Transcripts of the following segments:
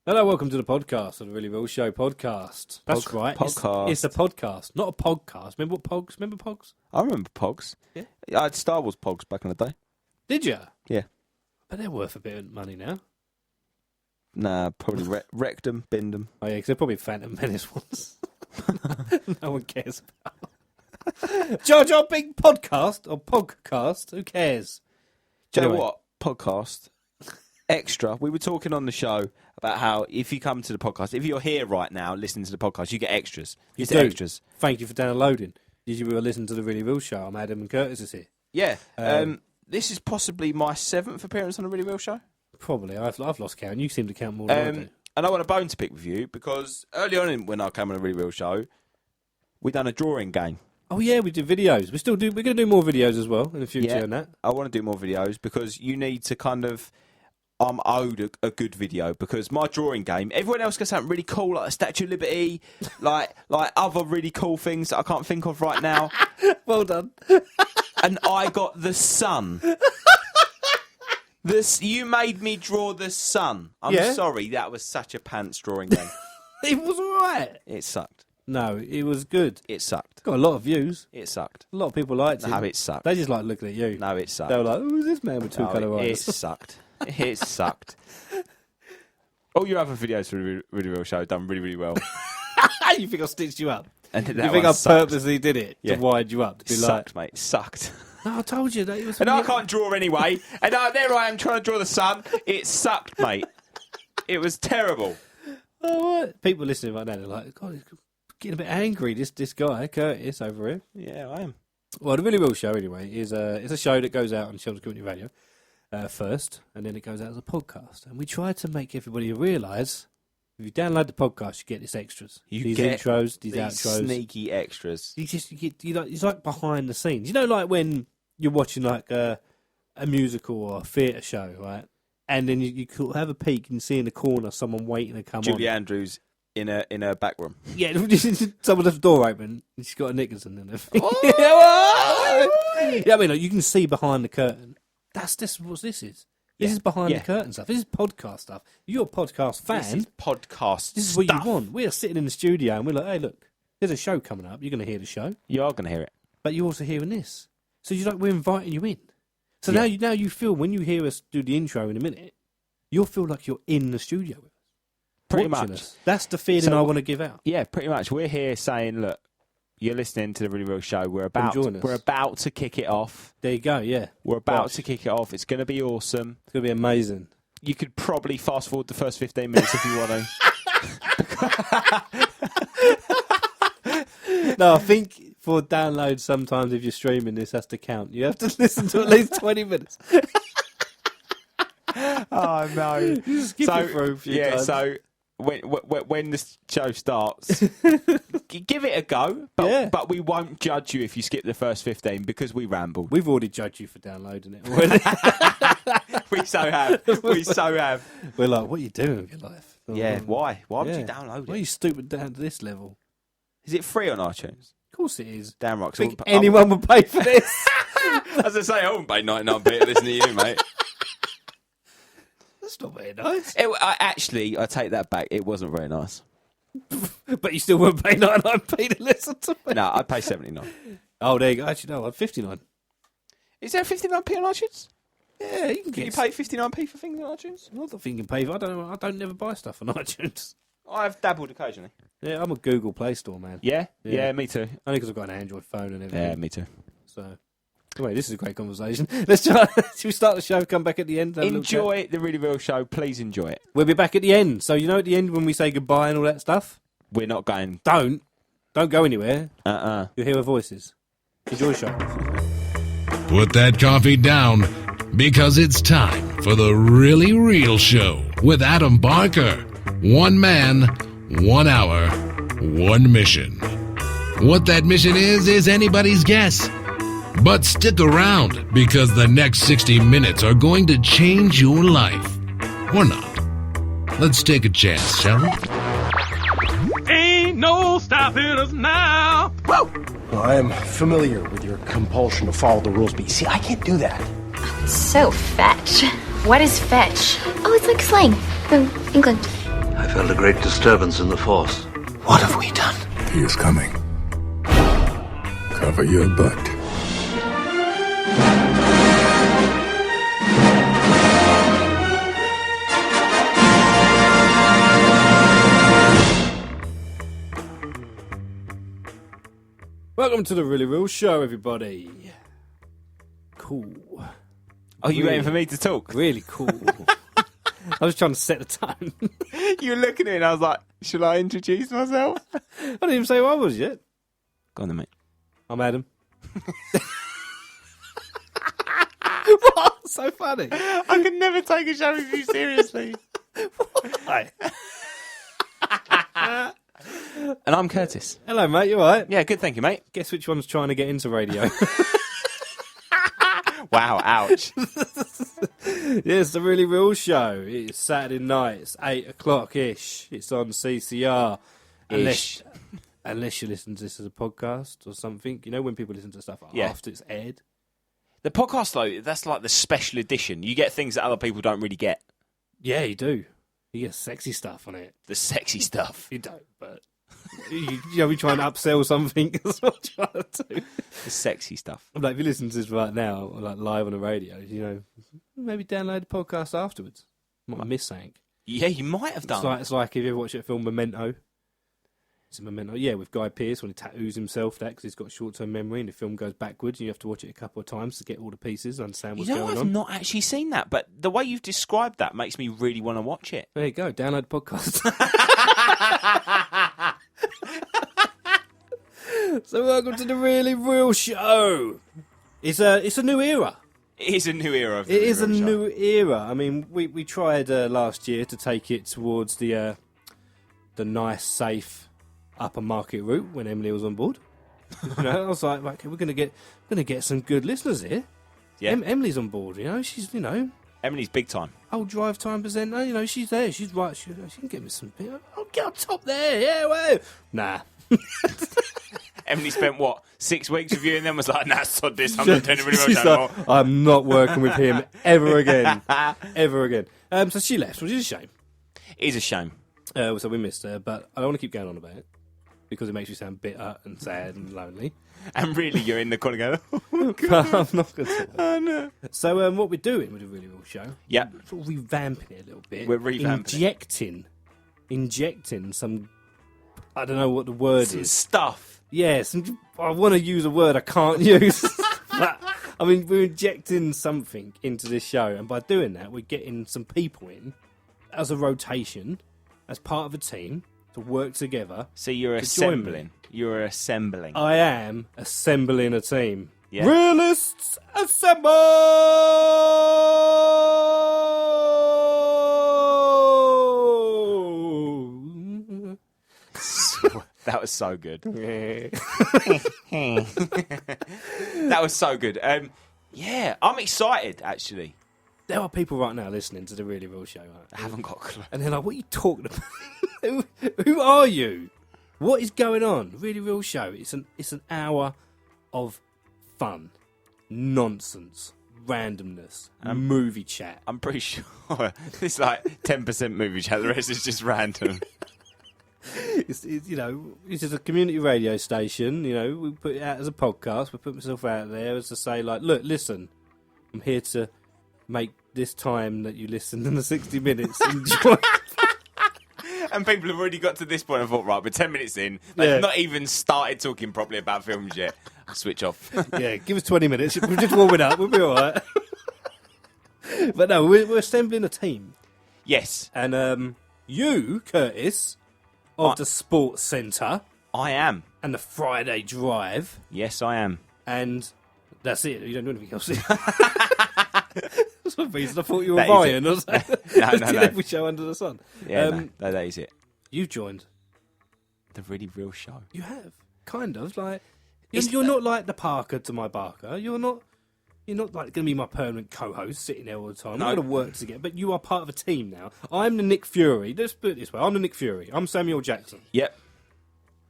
Hello, welcome to the podcast, the Really Real Show podcast. That's right. Podcast. It's a podcast, not a podcast. Remember what Pogs? Remember Pogs? I remember Pogs. Yeah. I had Star Wars Pogs back in the day. Did you? Yeah. But they're worth a bit of money now. Nah, probably wrecked them, binned them. Oh, yeah, because they're probably Phantom Menace ones. No one cares about. Jar Jar Big podcast or podcast? Who cares? Do you know Anyway. what? Podcast. Extra. We were talking on the show about how if you come to the podcast, if you're here right now listening to the podcast, you get extras. You get do. extras. Thank you for downloading. Did you listen to the Really Real Show? I'm Adam and Curtis is here. Yeah. This is possibly my 7th appearance on a Really Real Show. Probably. I've lost count. You seem to count more than I do. And I want a bone to pick with you because early on when I came on a Really Real Show, we done a drawing game. Oh yeah, we did videos. We're going to do more videos as well in the future. Yeah, and that. I want to do more videos because you need to kind of. I'm owed a good video because my drawing game. Everyone else gets something really cool like the Statue of Liberty, like other really cool things that I can't think of right now. Well done. And I got the sun. You made me draw the sun. I'm sorry, that was such a pants drawing game. It was alright. It sucked. No, it was good. It sucked. Got a lot of views. It sucked. A lot of people liked it. No, it sucked. They just like looking at you. No, it sucked. They were like, who's this man with two colour It eyes? sucked. It sucked. All your other videos for the Really Real Show done really, really well. You think I stitched you up? And You think I purposely did it to wind you up? To be Sucked, mate. It sucked. no, I told you that it was. And I can't draw anyway. And there I am trying to draw the sun. It sucked, mate. It was terrible. Oh, what? People listening right now, they're like, God, he's getting a bit angry. This guy, Curtis, over here. Yeah, I am. Well, the Really Real Show, anyway, is it's a show that goes out on Chelmsford Community Radio first, and then it goes out as a podcast. And we try to make everybody realise if you download the podcast, you get these extras. These get intros, these outros. Sneaky extras. It's like behind the scenes. You know, like when you're watching like a musical or a theatre show, right? And then you could have a peek and see in the corner someone waiting to come Julie on. Andrews in a back room. Yeah, someone left the door open and she's got a Nicholson and everything. Yeah, I mean, like, you can see behind the curtain. That's what this is. This is behind the curtain stuff. This is podcast stuff. If you're a podcast fan. This is podcast This is what you want. We are sitting in the studio and we're like, hey, look, there's a show coming up. You're going to hear the show. You are going to hear it. But you're also hearing this. So we're inviting you in. So now you feel, when you hear us do the intro in a minute, you'll feel like you're in the studio with us. Pretty watching much. Us. That's the feeling I want to give out. Yeah, pretty much. We're here saying, look, you're listening to the Really Real Show. We're about to kick it off. There you go, yeah. We're about to kick it off. It's going to be awesome. It's going to be amazing. You could probably fast forward the first 15 minutes if you want to. No, I think for download, sometimes if you're streaming, this has to count. You have to listen to at least 20 minutes. Oh, no. You skip it through a few times. So when the show starts, give it a go, but we won't judge you if you skip the first 15 because we rambled. We've already judged you for downloading it already. We so have. We so have. We're like, what are you doing with your life? Yeah, why? Why would you download it? Why are you stupid down to this level? Is it free on iTunes? Of course it is. Damn right. Think anyone would pay for this? As I say, I wouldn't pay 99p to listen to you, mate. That's not very nice. I take that back. It wasn't very nice. But you still wouldn't pay 99p to listen to me? No, I'd pay 79. Oh, there you go. Actually, no, I'm 59. Is there 59p on iTunes? Yeah, you can you pay 59p for things on iTunes? Not that thing you can pay for. I don't know. I don't never buy stuff on iTunes. I've dabbled occasionally. Yeah, I'm a Google Play Store man. Yeah, me too. Only because I've got an Android phone and everything. Yeah, me too. So, anyway, this is a great conversation. Let's try. Should we start the show? Come back at the end. Enjoy the Really Real Show. Please enjoy it. We'll be back at the end. So at the end when we say goodbye and all that stuff. We're not going. Don't go anywhere. You'll hear our voices. Enjoy the show. Put that coffee down, because it's time for the Really Real Show with Adam Barker. One man, 1 hour, one mission. What that mission is anybody's guess. But stick around, because the next 60 minutes are going to change your life. Or not. Let's take a chance, shall we? Ain't no stopping us now. Whoa! Well, I am familiar with your compulsion to follow the rules, but you see, I can't do that. So fetch. What is fetch? Oh, it's like slang from England. I felt a great disturbance in the Force. What have we done? He is coming. Cover your butt. Welcome to the Really Real Show, everybody. Cool. Oh, you waiting for me to talk? Really cool. I was trying to set the tone. You were looking at it and I was like, shall I introduce myself? I didn't even say who I was yet. Go on then, mate. I'm Adam. What? So funny. I can never take a show with you seriously. Why? And I'm Curtis. Hello, mate. You all right? Yeah, good, thank you, mate. Guess which one's trying to get into radio? Wow, ouch. Yeah, it's the Really Real Show. It's Saturday night. It's 8 o'clock-ish. It's on CCR. Unless you listen to this as a podcast or something. You know when people listen to stuff after it's aired? The podcast, though, that's like the special edition. You get things that other people don't really get. Yeah, you do. You get sexy stuff on it. The sexy stuff. You don't, but... you know, we try and upsell something. That's what I'm trying to do. The sexy stuff. I'm like, if you listen to this right now, or like live on the radio, you know, maybe download the podcast afterwards. Might miss something. Yeah, you might have done. It's like if you ever watch that film Memento. It's a Memento, yeah, with Guy Pearce when he tattoos himself that because he's got short-term memory and the film goes backwards and you have to watch it a couple of times to get all the pieces and understand what's going on. I've not actually seen that, but the way you've described that makes me really want to watch it. There you go, download the podcast. So welcome to the Really Real Show. It's a new era. It is a new era. It is a new era. I mean, we tried last year to take it towards the nice, safe upper market route when Emily was on board. You know, I was like, okay, we're gonna get some good listeners here. Yeah, Emily's on board. You know, she's Emily's big time. Old drive time presenter. You know, she's there. She's right. She can get me some. I'll get on top there. Yeah, well, nah. Emily spent, 6 weeks with you and then was like, nah, sod this, I'm not doing it really much anymore. Like, I'm not working with him ever again. Ever again. So she left, which is a shame. It is a shame. So we missed her, but I don't want to keep going on about it because it makes you sound bitter and sad and lonely. And really, you're in the corner going, But I'm not going to. oh no. So what we're doing with the Really Real Show, yeah, sort of revamping it a little bit. We're revamping Injecting some, I don't know what the word is. Stuff. Yes, I want to use a word I can't use. But, I mean, we're injecting something into this show, and by doing that, we're getting some people in as a rotation, as part of a team, to work together. So you're assembling. You're assembling. I am assembling a team. Yeah. Realists assemble! That was so good. Yeah. That was so good. Yeah, I'm excited, actually. There are people right now listening to the Really Real Show. Right? I haven't got a clue. And they're like, what are you talking about? Who are you? What is going on? Really Real Show. It's an hour of fun, nonsense, randomness, movie chat. I'm pretty sure it's like 10% movie chat. The rest is just random. It's you know, this is a community radio station. You know, we put it out as a podcast. We put myself out there as to say, like, look, listen, I'm here to make this time that you listen in the 60 minutes enjoy. And people have already got to this point and thought, right, we're 10 minutes in. They've not even started talking properly about films yet. I'll switch off. Yeah, give us 20 minutes. We're just warming up. We'll be all right. But no, we're assembling a team. Yes. And you, Curtis, of the Sports Centre. I am. And the Friday Drive. Yes, I am. And that's it. You don't do anything else. For some reason I thought you were That Ryan or something. No. Every show under the sun. Yeah, no, that is it. You've joined The Really Real Show. You have, kind of. Like you're not like the Parker to my Barker. You're not like going to be my permanent co-host sitting there all the time. No. We're going to work together, but you are part of a team now. I'm the Nick Fury. Let's put it this way: I'm the Nick Fury. I'm Samuel Jackson. Yep.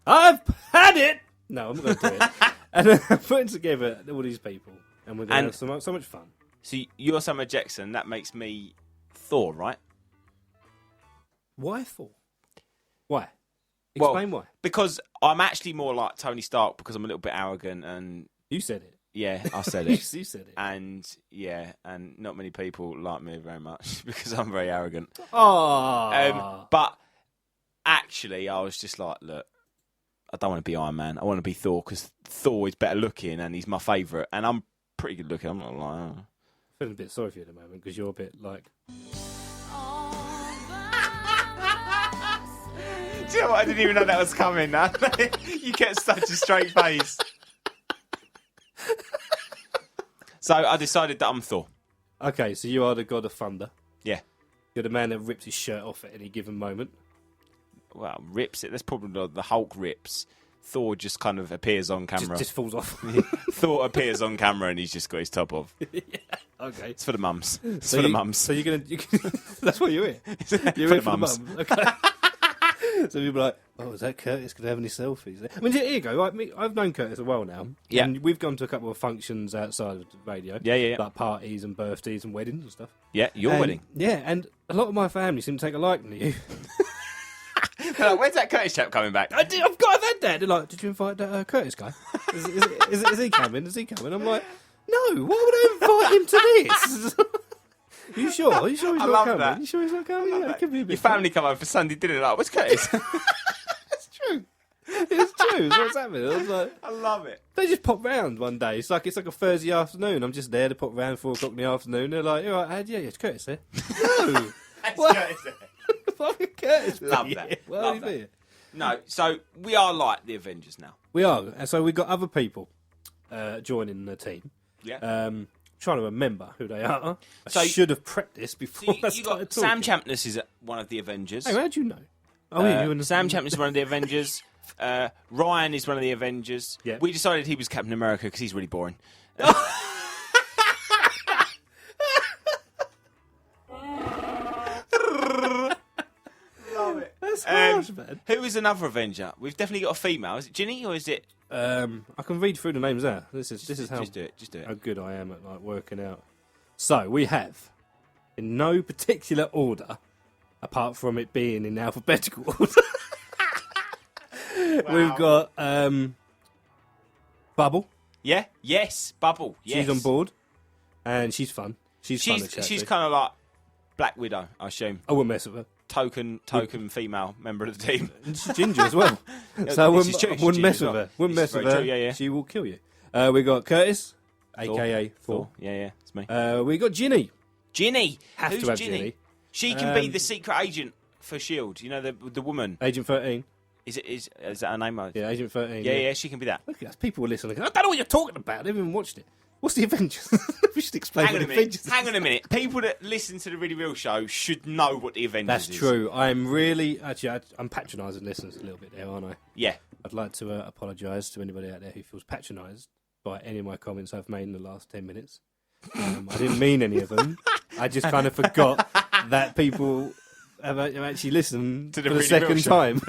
I've had it. No, I'm not going to do it. And I'm putting together all these people, and we're going to have so much fun. So you're Samuel Jackson. That makes me Thor, right? Why Thor? Why? Explain why. Because I'm actually more like Tony Stark because I'm a little bit arrogant and... You said it. Yeah, I said it. You said it. And, and not many people like me very much because I'm very arrogant. Oh. But actually, I was just like, look, I don't want to be Iron Man. I want to be Thor because Thor is better looking and he's my favourite. And I'm pretty good looking. I'm not lying. I'm feeling a bit sorry for you at the moment because you're a bit like... Do you know what? I didn't even know that was coming. Now. You get such a straight face. So I decided that I'm Thor. Okay, so you are the god of thunder. Yeah. You're the man that rips his shirt off at any given moment. Well, rips it. That's probably the Hulk rips. Thor just kind of appears on camera. Just falls off. Thor appears on camera and he's just got his top off. Yeah, okay. It's for the mums. It's for the mums. So you're going to... That's what you're here. You're for here the mums. Okay. So people are like, oh, is that Curtis going to have any selfies? I mean, here you go. Like, I've known Curtis a while now. Yeah. And we've gone to a couple of functions outside of the radio. Yeah. Like parties and birthdays and weddings and stuff. Yeah, your wedding. Yeah, and a lot of my family seem to take a liking to you. Like, when's that Curtis chap coming back? I've had that. They're like, did you invite that Curtis guy? Is he coming? Is he coming? I'm like, no, why would I invite him to this? Are you sure? Are you sure he's not coming? That. Are you sure he's not coming? Yeah, it could be a bit Your family come over for Sunday dinner. Like, what's Curtis? It's true. It's true. So what's happening? I was like, I love it. they just pop round one day. It's like a Thursday afternoon. I'm just there to pop round 4 o'clock in the afternoon. They're like, all right, yeah, it's Curtis there. No. That's Curtis. Why would Curtis Love be that. here? Why Love would he be here? No, so we are like the Avengers now. We are. And so we've got other people joining the team. Yeah. Trying to remember who they are. So I should have prepped this before I you started got Sam talking. Champness is one of the Avengers. Hey, how'd you know? Oh, yeah, you were Sam Champness is one of the Avengers. Ryan is one of the Avengers. Yeah. We decided he was Captain America because he's really boring. Love it. That's harsh, man. Who is another Avenger? We've definitely got a female. Is it Ginny or is it? I can read through the names there. This is how Just do it. Just do how it. good I am at like working out. So we have, in no particular order, apart from it being in alphabetical order. We've got Bubble. Yeah. Yes. Bubble. Yes. She's on board, and she's fun. She's fun to chat She's to. kind of like Black Widow, I assume. I wouldn't mess with her. Token female member of the team. And she's ginger as well. So I This is true, she's wouldn't mess ginger with as her. well. Wouldn't This mess is with her. very true, yeah. She will kill you. We got Curtis, a.k.a. Thor. Yeah, it's me. We got Ginny. Ginny. Have Who's to have Ginny? Ginny. She can be the secret agent for S.H.I.E.L.D. You know, the woman. Agent 13. Is that her name? Yeah, Agent 13. Yeah, she can be that. Look at us. People were listening. I don't know what you're talking about. They've even watched it. What's the Avengers? We should explain Hang what on the a minute. Avengers is. Hang on a minute. People that listen to the Really Real show should know what the Avengers That's is. true. I'm really... Actually, I'm patronising listeners a little bit there, aren't I? Yeah. I'd like to apologise to anybody out there who feels patronised by any of my comments I've made in the last 10 minutes. I didn't mean any of them. I just kind of forgot that people have actually listened To the for the Really second Real show. time.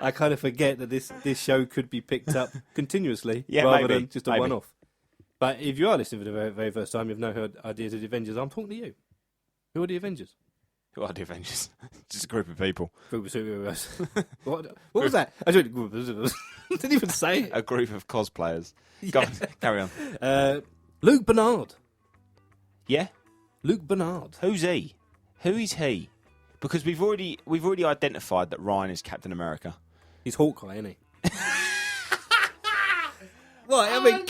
I kind of forget that this show could be picked up continuously rather maybe, than just a maybe. one-off. But if you are listening for the very, very first time, you've no idea of the Avengers, I'm talking to you. Who are the Avengers? Who are the Avengers? Just a group of people. Group of superheroes. what was that? I didn't even say it. A group of cosplayers. Go on, carry on. Luke Bernard. Yeah? Luke Bernard. Who's he? Who is he? Because we've already identified that Ryan is Captain America. He's Hawkeye, isn't he? What? I mean,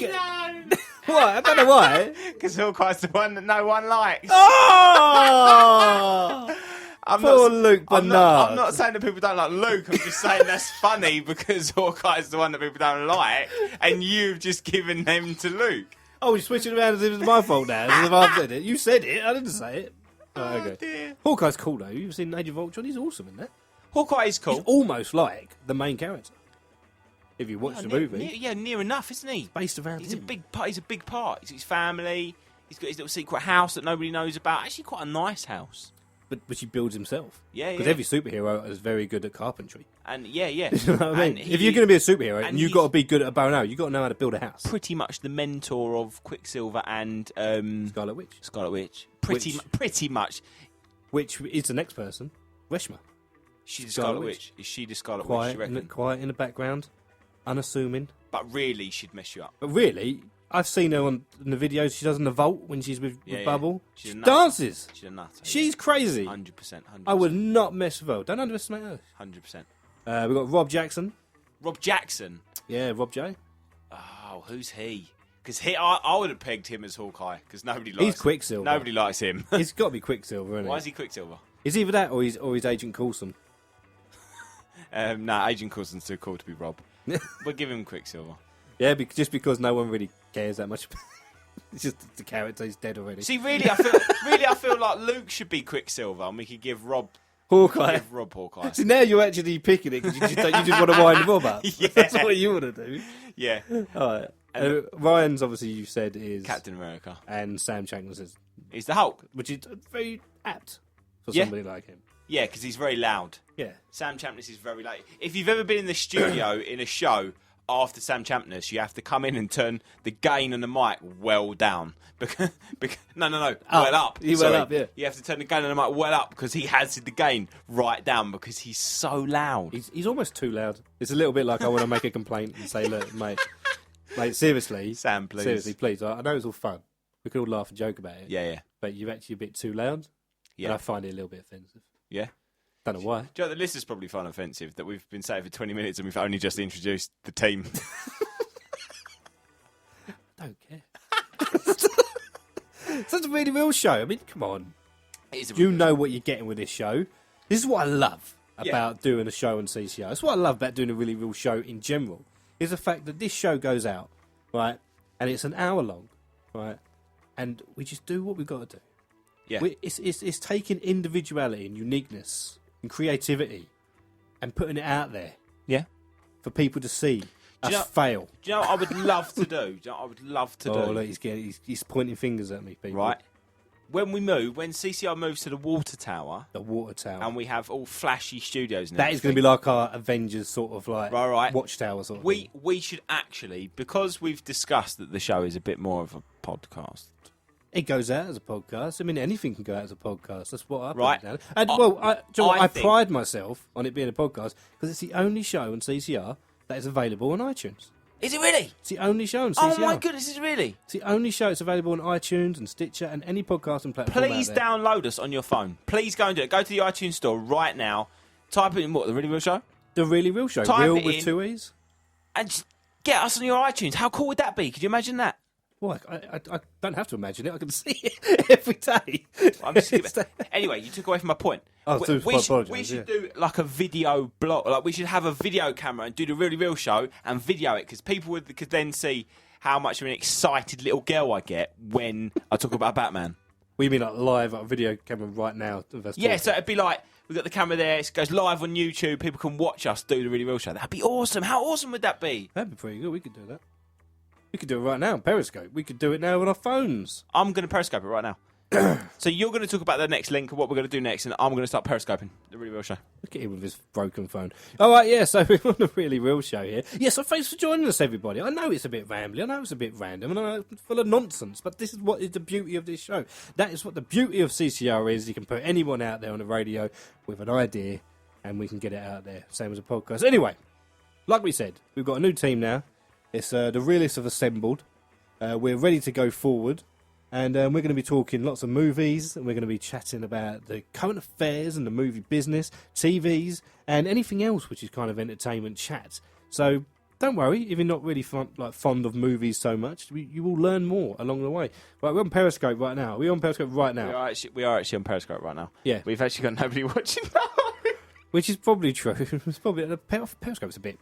what? I don't know why. Because Hawkeye's the one that no one likes. Oh! Poor Luke Bernard. I'm not saying that people don't like Luke. I'm just saying that's funny because Hawkeye's the one that people don't like, and you've just given them to Luke. Oh, you're switching around as if it's my fault now. As if I've said it. You said it. I didn't say it. Oh, okay. Dear. Hawkeye's cool, though. You've seen Age of Ultron? He's awesome in that. Hawkeye is cool. He's almost like the main character. If you watch the movie. Near enough, isn't he? Based around He's him. a big part. He's a big part. He's got his family. He's got his little secret house that nobody knows about. Actually, quite a nice house. But he builds himself. Yeah, Because yeah. every superhero is very good at carpentry. And yeah. You know what I mean? And If you're going to be a superhero, and and you've he's got to be good at a bow and arrow, you've got to know how to build a house. pretty much the mentor of Quicksilver and Scarlet Witch. Scarlet Witch. Pretty much. Which is the next person, Reshma. She's the Scarlet Witch. Is she the Scarlet Witch, you reckon? Quiet in the background, unassuming. But really, she'd mess you up. But really, I've seen her in the videos she does in the vault when she's with Bubble. She dances. She's a nut. She's crazy. 100%. I would not mess with her. Don't underestimate her. 100%. We've got Rob Jackson. Rob Jackson? Yeah, Rob J. Oh, who's he? Because I would have pegged him as Hawkeye, because nobody likes him. He's Quicksilver. Nobody likes him. He's got to be Quicksilver, isn't he? Why is he Quicksilver? Is either that or he's Agent Coulson. Nah, Agent Coulson's too cool to be Rob. We'll give him Quicksilver. Yeah, just because no one really cares that much. It's just the character, he's dead already. See, I feel like Luke should be Quicksilver, and we could give Rob Hawkeye. Hawkeye. See, now you're actually picking it because you just want to wind Rob up. Yeah. That's what you want to do. Yeah. All right. Ryan's obviously you said is Captain America, and Sam Shankman says he's the Hulk, which is very apt for somebody like him. Yeah, because he's very loud. Yeah. Sam Champness is very loud. If you've ever been in the studio in a show after Sam Champness, you have to come in and turn the gain on the mic well down. No, well up. Well up, yeah. You have to turn the gain on the mic well up because he has the gain right down because he's so loud. He's almost too loud. It's a little bit like I want to make a complaint and say, look, mate, seriously. Sam, please. Seriously, please. I know it's all fun. We could all laugh and joke about it. Yeah. But you're actually a bit too loud. Yeah. And I find it a little bit offensive. Yeah. Don't know why. Do you know, the list is probably fun offensive that we've been saying for 20 minutes and we've only just introduced the team. Don't care. It's such a really real show. I mean, come on. You know what you're getting with this show. This is what I love about doing a show on CCR. It's what I love about doing a really real show in general. Is the fact that this show goes out, right, and it's an hour long, right, and we just do what we've got to do. Yeah. It's taking individuality and uniqueness and creativity and putting it out there. Yeah. For people to see us fail. Do you know what I would love to do? Oh, look, he's pointing fingers at me, people. Right. When CCR moves to the water tower. The water tower. And we have all flashy studios now. That is going to be like our Avengers sort of like watchtower sort of thing. We should actually, because we've discussed that the show is a bit more of a podcast. It goes out as a podcast. I mean, anything can go out as a podcast. That's what I right. Down. And I pride myself on it being a podcast because it's the only show on CCR that is available on iTunes. Is it really? It's the only show on CCR. Oh my goodness, is it really? It's the only show that's available on iTunes and Stitcher and any podcasting platform. Please download us on your phone. Please go and do it. Go to the iTunes store right now. Type in what? The Really Real Show? The Really Real Show. Type Real it with in, 2 E's. And just get us on your iTunes. How cool would that be? Could you imagine that? Well, I don't have to imagine it. I can see it every day. Anyway, you took away from my point. We should do like a video blog. Like we should have a video camera and do the Really Real Show and video it because people could then see how much of an excited little girl I get when I talk about Batman. Well, you mean like live on a video camera right now? Yeah, so it'd be like we've got the camera there. It goes live on YouTube. People can watch us do the Really Real Show. That'd be awesome. How awesome would that be? That'd be pretty good. We could do that. We could do it right now on Periscope. We could do it now on our phones. I'm going to Periscope it right now. So you're going to talk about the next link and what we're going to do next, and I'm going to start Periscoping the Really Real Show. Look at him with his broken phone. All right, yeah, so we're on the Really Real Show here. Yeah, so thanks for joining us, everybody. I know it's a bit rambly. I know it's a bit random. And I know it's full of nonsense, but this is what is the beauty of this show. That is what the beauty of CCR is. You can put anyone out there on the radio with an idea, and we can get it out there, same as a podcast. Anyway, like we said, we've got a new team now. It's the Realists have assembled. We're ready to go forward. And we're going to be talking lots of movies. And we're going to be chatting about the current affairs and the movie business, TVs, and anything else which is kind of entertainment chat. So don't worry if you're not really fond of movies so much. You will learn more along the way. Right, we're on Periscope right now. Are we on Periscope right now? We are actually on Periscope right now. Yeah. We've actually got nobody watching now. Which is probably true. It's probably Periscope's a bit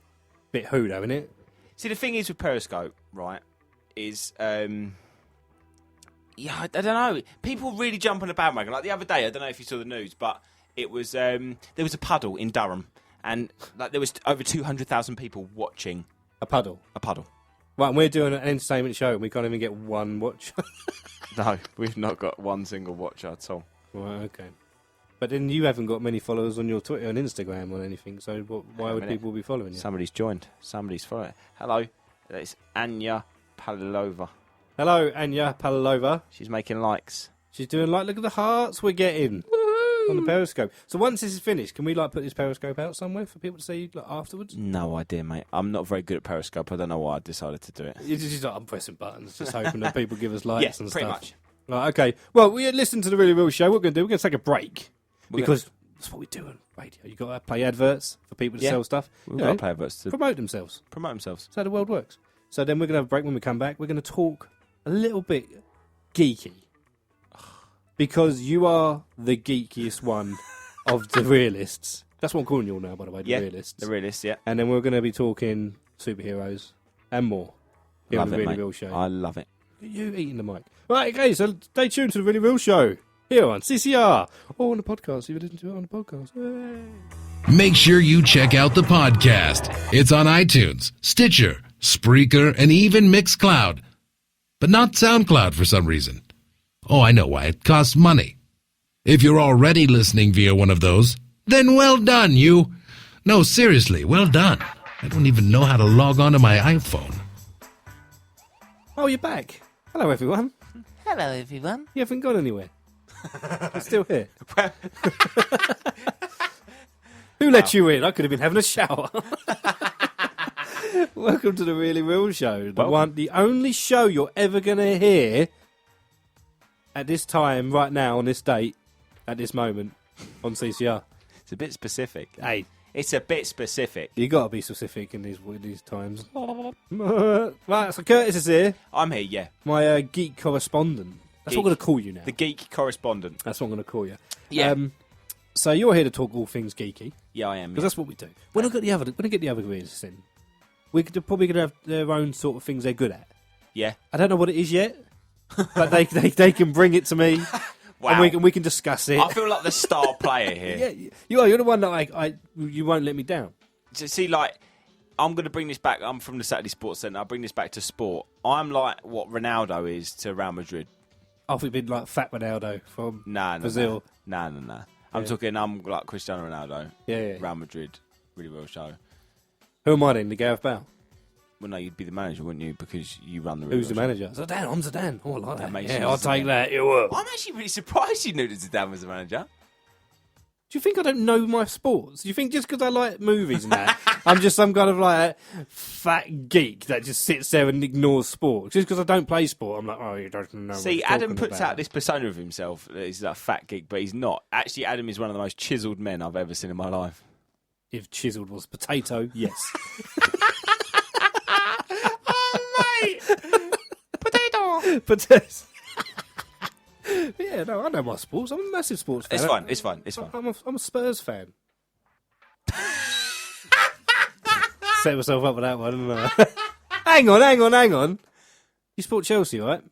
hoo though, isn't it? See, the thing is with Periscope, right, is, I don't know. People really jump on a bandwagon. Like the other day, I don't know if you saw the news, but it was, there was a puddle in Durham, and like there was over 200,000 people watching. A puddle? A puddle. Right, and we're doing an entertainment show, and we can't even get one watch. No, we've not got one single watcher at all. Right, okay. But then you haven't got many followers on your Twitter and Instagram or anything, so why would people be following you? Somebody's joined. Somebody's following. Hello, it's Anya Palilova. Hello, Anya Palilova. She's making likes. She's doing look at the hearts we're getting. Woohoo! on the Periscope. So once this is finished, can we put this Periscope out somewhere for people to see afterwards? No idea, mate. I'm not very good at Periscope. I don't know why I decided to do it. It's just I'm pressing buttons, just hoping that people give us likes and pretty stuff. much. Right, okay. Well, we listen to the Really Real Show. What we're going to do, we're going to take a break because that's what we do on radio. You've got to play adverts for people to sell stuff. We've got to play adverts to promote themselves. That's how the world works. So then we're going to have a break. When we come back, we're going to talk a little bit geeky. Because you are the geekiest one of the realists. That's what I'm calling you all now, by the way, the realists. The realists, yeah. And then we're going to be talking superheroes and more here on the Really Real Show. I love it. You eating the mic. Right, okay, so stay tuned to the Really Real Show here on CCR. Or on the podcast, if you listen to it on the podcast. Hey. Make sure you check out the podcast. It's on iTunes, Stitcher, Spreaker, and even Mixcloud. But not SoundCloud for some reason. Oh, I know why. It costs money. If you're already listening via one of those, then well done, you. No, seriously, well done. I don't even know how to log on to my iPhone. Oh, you're back. Hello, everyone. Hello, everyone. You haven't gone anywhere. You're still here. Who let you in? I could have been having a shower. Welcome to the Really Real Show. The only show you're ever going to hear at this time, right now, on this date, at this moment, on CCR. It's a bit specific. Hey. It's a bit specific. You got to be specific in these times. Right, so Curtis is here. I'm here, yeah. My geek correspondent. That's what I'm going to call you now. The geek correspondent. That's what I'm going to call you. Yeah. So you're here to talk all things geeky. Yeah, I am. Because that's what we do. When I get the other realists in, we're probably going to have their own sort of things they're good at. Yeah. I don't know what it is yet, but they can bring it to me. Wow. And we can discuss it. I feel like the star player here. Yeah, you are. You're the one that you won't let me down. So see, I'm going to bring this back. I'm from the Saturday Sports Centre. I'll bring this back to sport. I'm like what Ronaldo is to Real Madrid. I think we'd like Fat Ronaldo from Brazil. No. I'm talking, I'm like Cristiano Ronaldo. Yeah. Real Madrid. Really Real Show. Who am I then? The Gareth Bale? Well, no, you'd be the manager, wouldn't you? Because you run the... Who's the manager? Zidane. I'm Zidane. Oh, I like that. Yeah, I'll take that. You will. I'm actually really surprised you knew that Zidane was the manager. Do you think I don't know my sports? Do you think just because I like movies and that, I'm just some kind of like fat geek that just sits there and ignores sport? Just because I don't play sport, I'm like, oh, you don't know. See, Adam puts out this persona of himself that he's a fat geek, but he's not. Actually, Adam is one of the most chiselled men I've ever seen in my life. If chiselled was potato, yes. Potato. Yeah, no, I know my sports. I'm a massive sports fan. It's fine. I'm a Spurs fan. Set myself up with that one, didn't I? Hang on. You support Chelsea, right?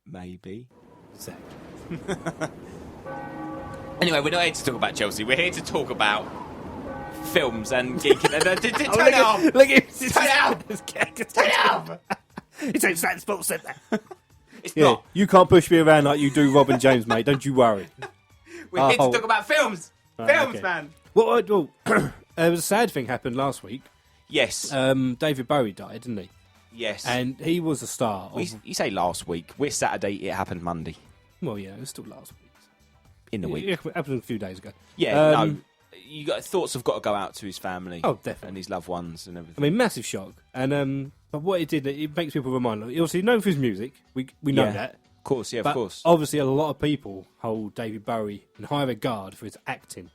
Maybe. Exactly. Anyway, we're not here to talk about Chelsea. We're here to talk about films and geeking. Turn it off. Look at Turn it off. It's outside the sports centre. It's not. You can't push me around like you do Robin James, mate. Don't you worry. We're here to talk about films. Okay. Man. Well, there was a sad thing happened last week. Yes. David Bowie died, didn't he? Yes. And he was a star. You say last week. We're Saturday. It happened Monday. Well, yeah, it was still last week. In the week. It happened a few days ago. Yeah, thoughts have got to go out to his family. Oh, definitely. And his loved ones and everything. I mean, massive shock. And but what it did, it makes people remind. Obviously, known for his music. We know that. Of course, yeah, of course. Obviously, a lot of people hold David Bowie in high regard for his acting.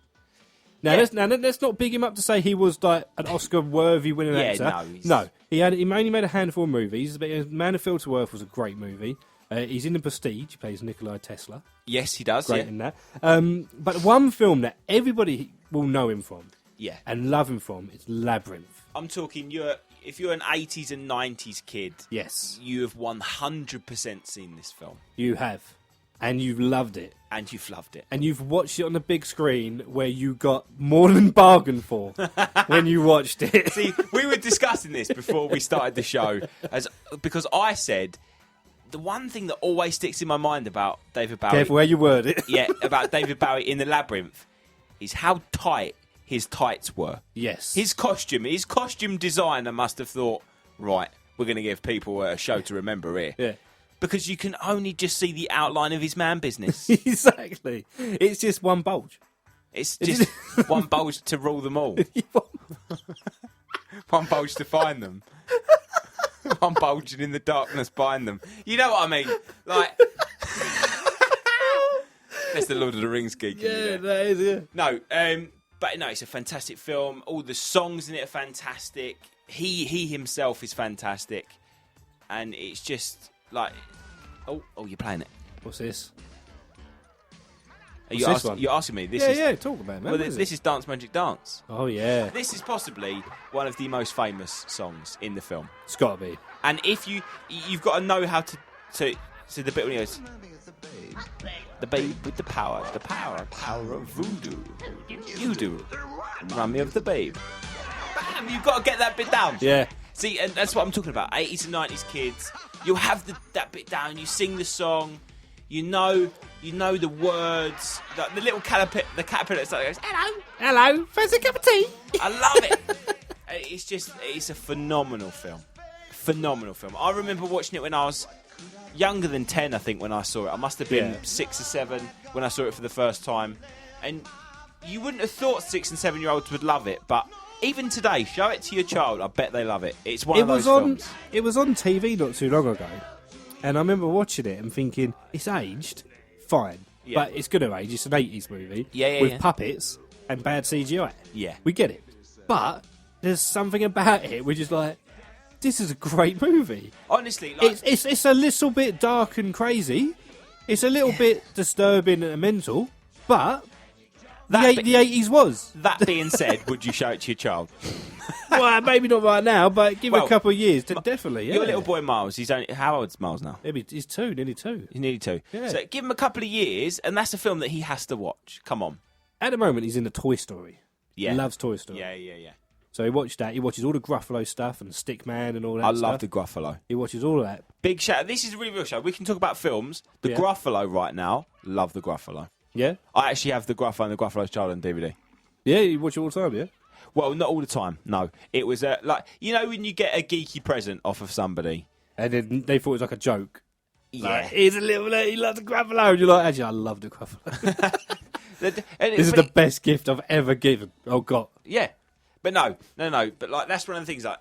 Now, let's not big him up to say he was like an Oscar-worthy winning actor. No, he only made a handful of movies. But Man of Fell to Earth was a great movie. He's in The Prestige. He plays Nikolai Tesla. Yes, he does. Great in that. But one film that everybody will know him from, and love him from, is Labyrinth. I'm talking. If you're an 80s and 90s kid, yes, you have 100% seen this film. You have. And you've loved it. And you've loved it. And you've watched it on the big screen where you got more than bargained for when you watched it. See, we were discussing this before we started the show because I said the one thing that always sticks in my mind about David Bowie... Careful where you word it. Yeah, about David Bowie in The Labyrinth is how tight his tights were. Yes. His costume designer must have thought, right, we're going to give people a show to remember here. Yeah. because you can only just see the outline of his man business. Exactly. It's just one bulge. It's just one bulge to rule them all. One bulge to find them. One bulging in the darkness behind them. You know what I mean? Like, that's the Lord of the Rings geek. Yeah, that is, yeah. No, but no, it's a fantastic film. All the songs in it are fantastic. He himself is fantastic. And it's just like, oh, you're playing it. What's this? You're asking me? Yeah, talk about it, man. Well, this is Dance Magic Dance. Oh, yeah. This is possibly one of the most famous songs in the film. It's got to be. And if you've got to know how to the bit when he goes, the babe with the power of voodoo. You do. Remind me of the babe. Bam! You've got to get that bit down. Yeah. See, and that's what I'm talking about. 80s and 90s kids. You'll have that bit down. You sing the song. You know the words. The little caterpillar that goes, hello, fancy a cup of tea. I love it. It's a phenomenal film. I remember watching it when I was younger than 10, I think, when I saw it. I must have been 6 or 7 when I saw it for the first time. And you wouldn't have thought 6 and 7-year-olds would love it, but even today, show it to your child. I bet they love it. It's one of those films. It was on TV not too long ago. And I remember watching it and thinking, it's aged fine, but it's going to age. It's an 80s movie with puppets and bad CGI. Yeah. We get it. But there's something about it which is like, this is a great movie. Honestly, like, it's a little bit dark and crazy. It's a little bit disturbing and mental, but the 80s was. That being said, would you show it to your child? Well, maybe not right now, but give it a couple of years, definitely. Yeah. Your little boy Miles, how old's Miles now? He's 2, nearly 2. He's nearly 2. Yeah. So give him a couple of years, and that's a film that he has to watch. Come on. At the moment, he's into Toy Story. Yeah. He loves Toy Story. Yeah. So he watched that. He watches all the Gruffalo stuff and Stickman and all that I stuff. love the Gruffalo. He watches all of that. Big shout. This is a really real show. We can talk about films. The Gruffalo right now. Love the Gruffalo. Yeah? I actually have the Gruffalo and the Gruffalo's Child on DVD. Yeah, you watch it all the time, yeah? Well, not all the time, no. It was like, you know when you get a geeky present off of somebody? And then they thought it was like a joke. Yeah. Like, he's a little, he loves the Gruffalo. And you're like, actually, I love the Gruffalo. This is the best gift I've ever given. Oh, God. Yeah. But no. But like, that's one of the things, like,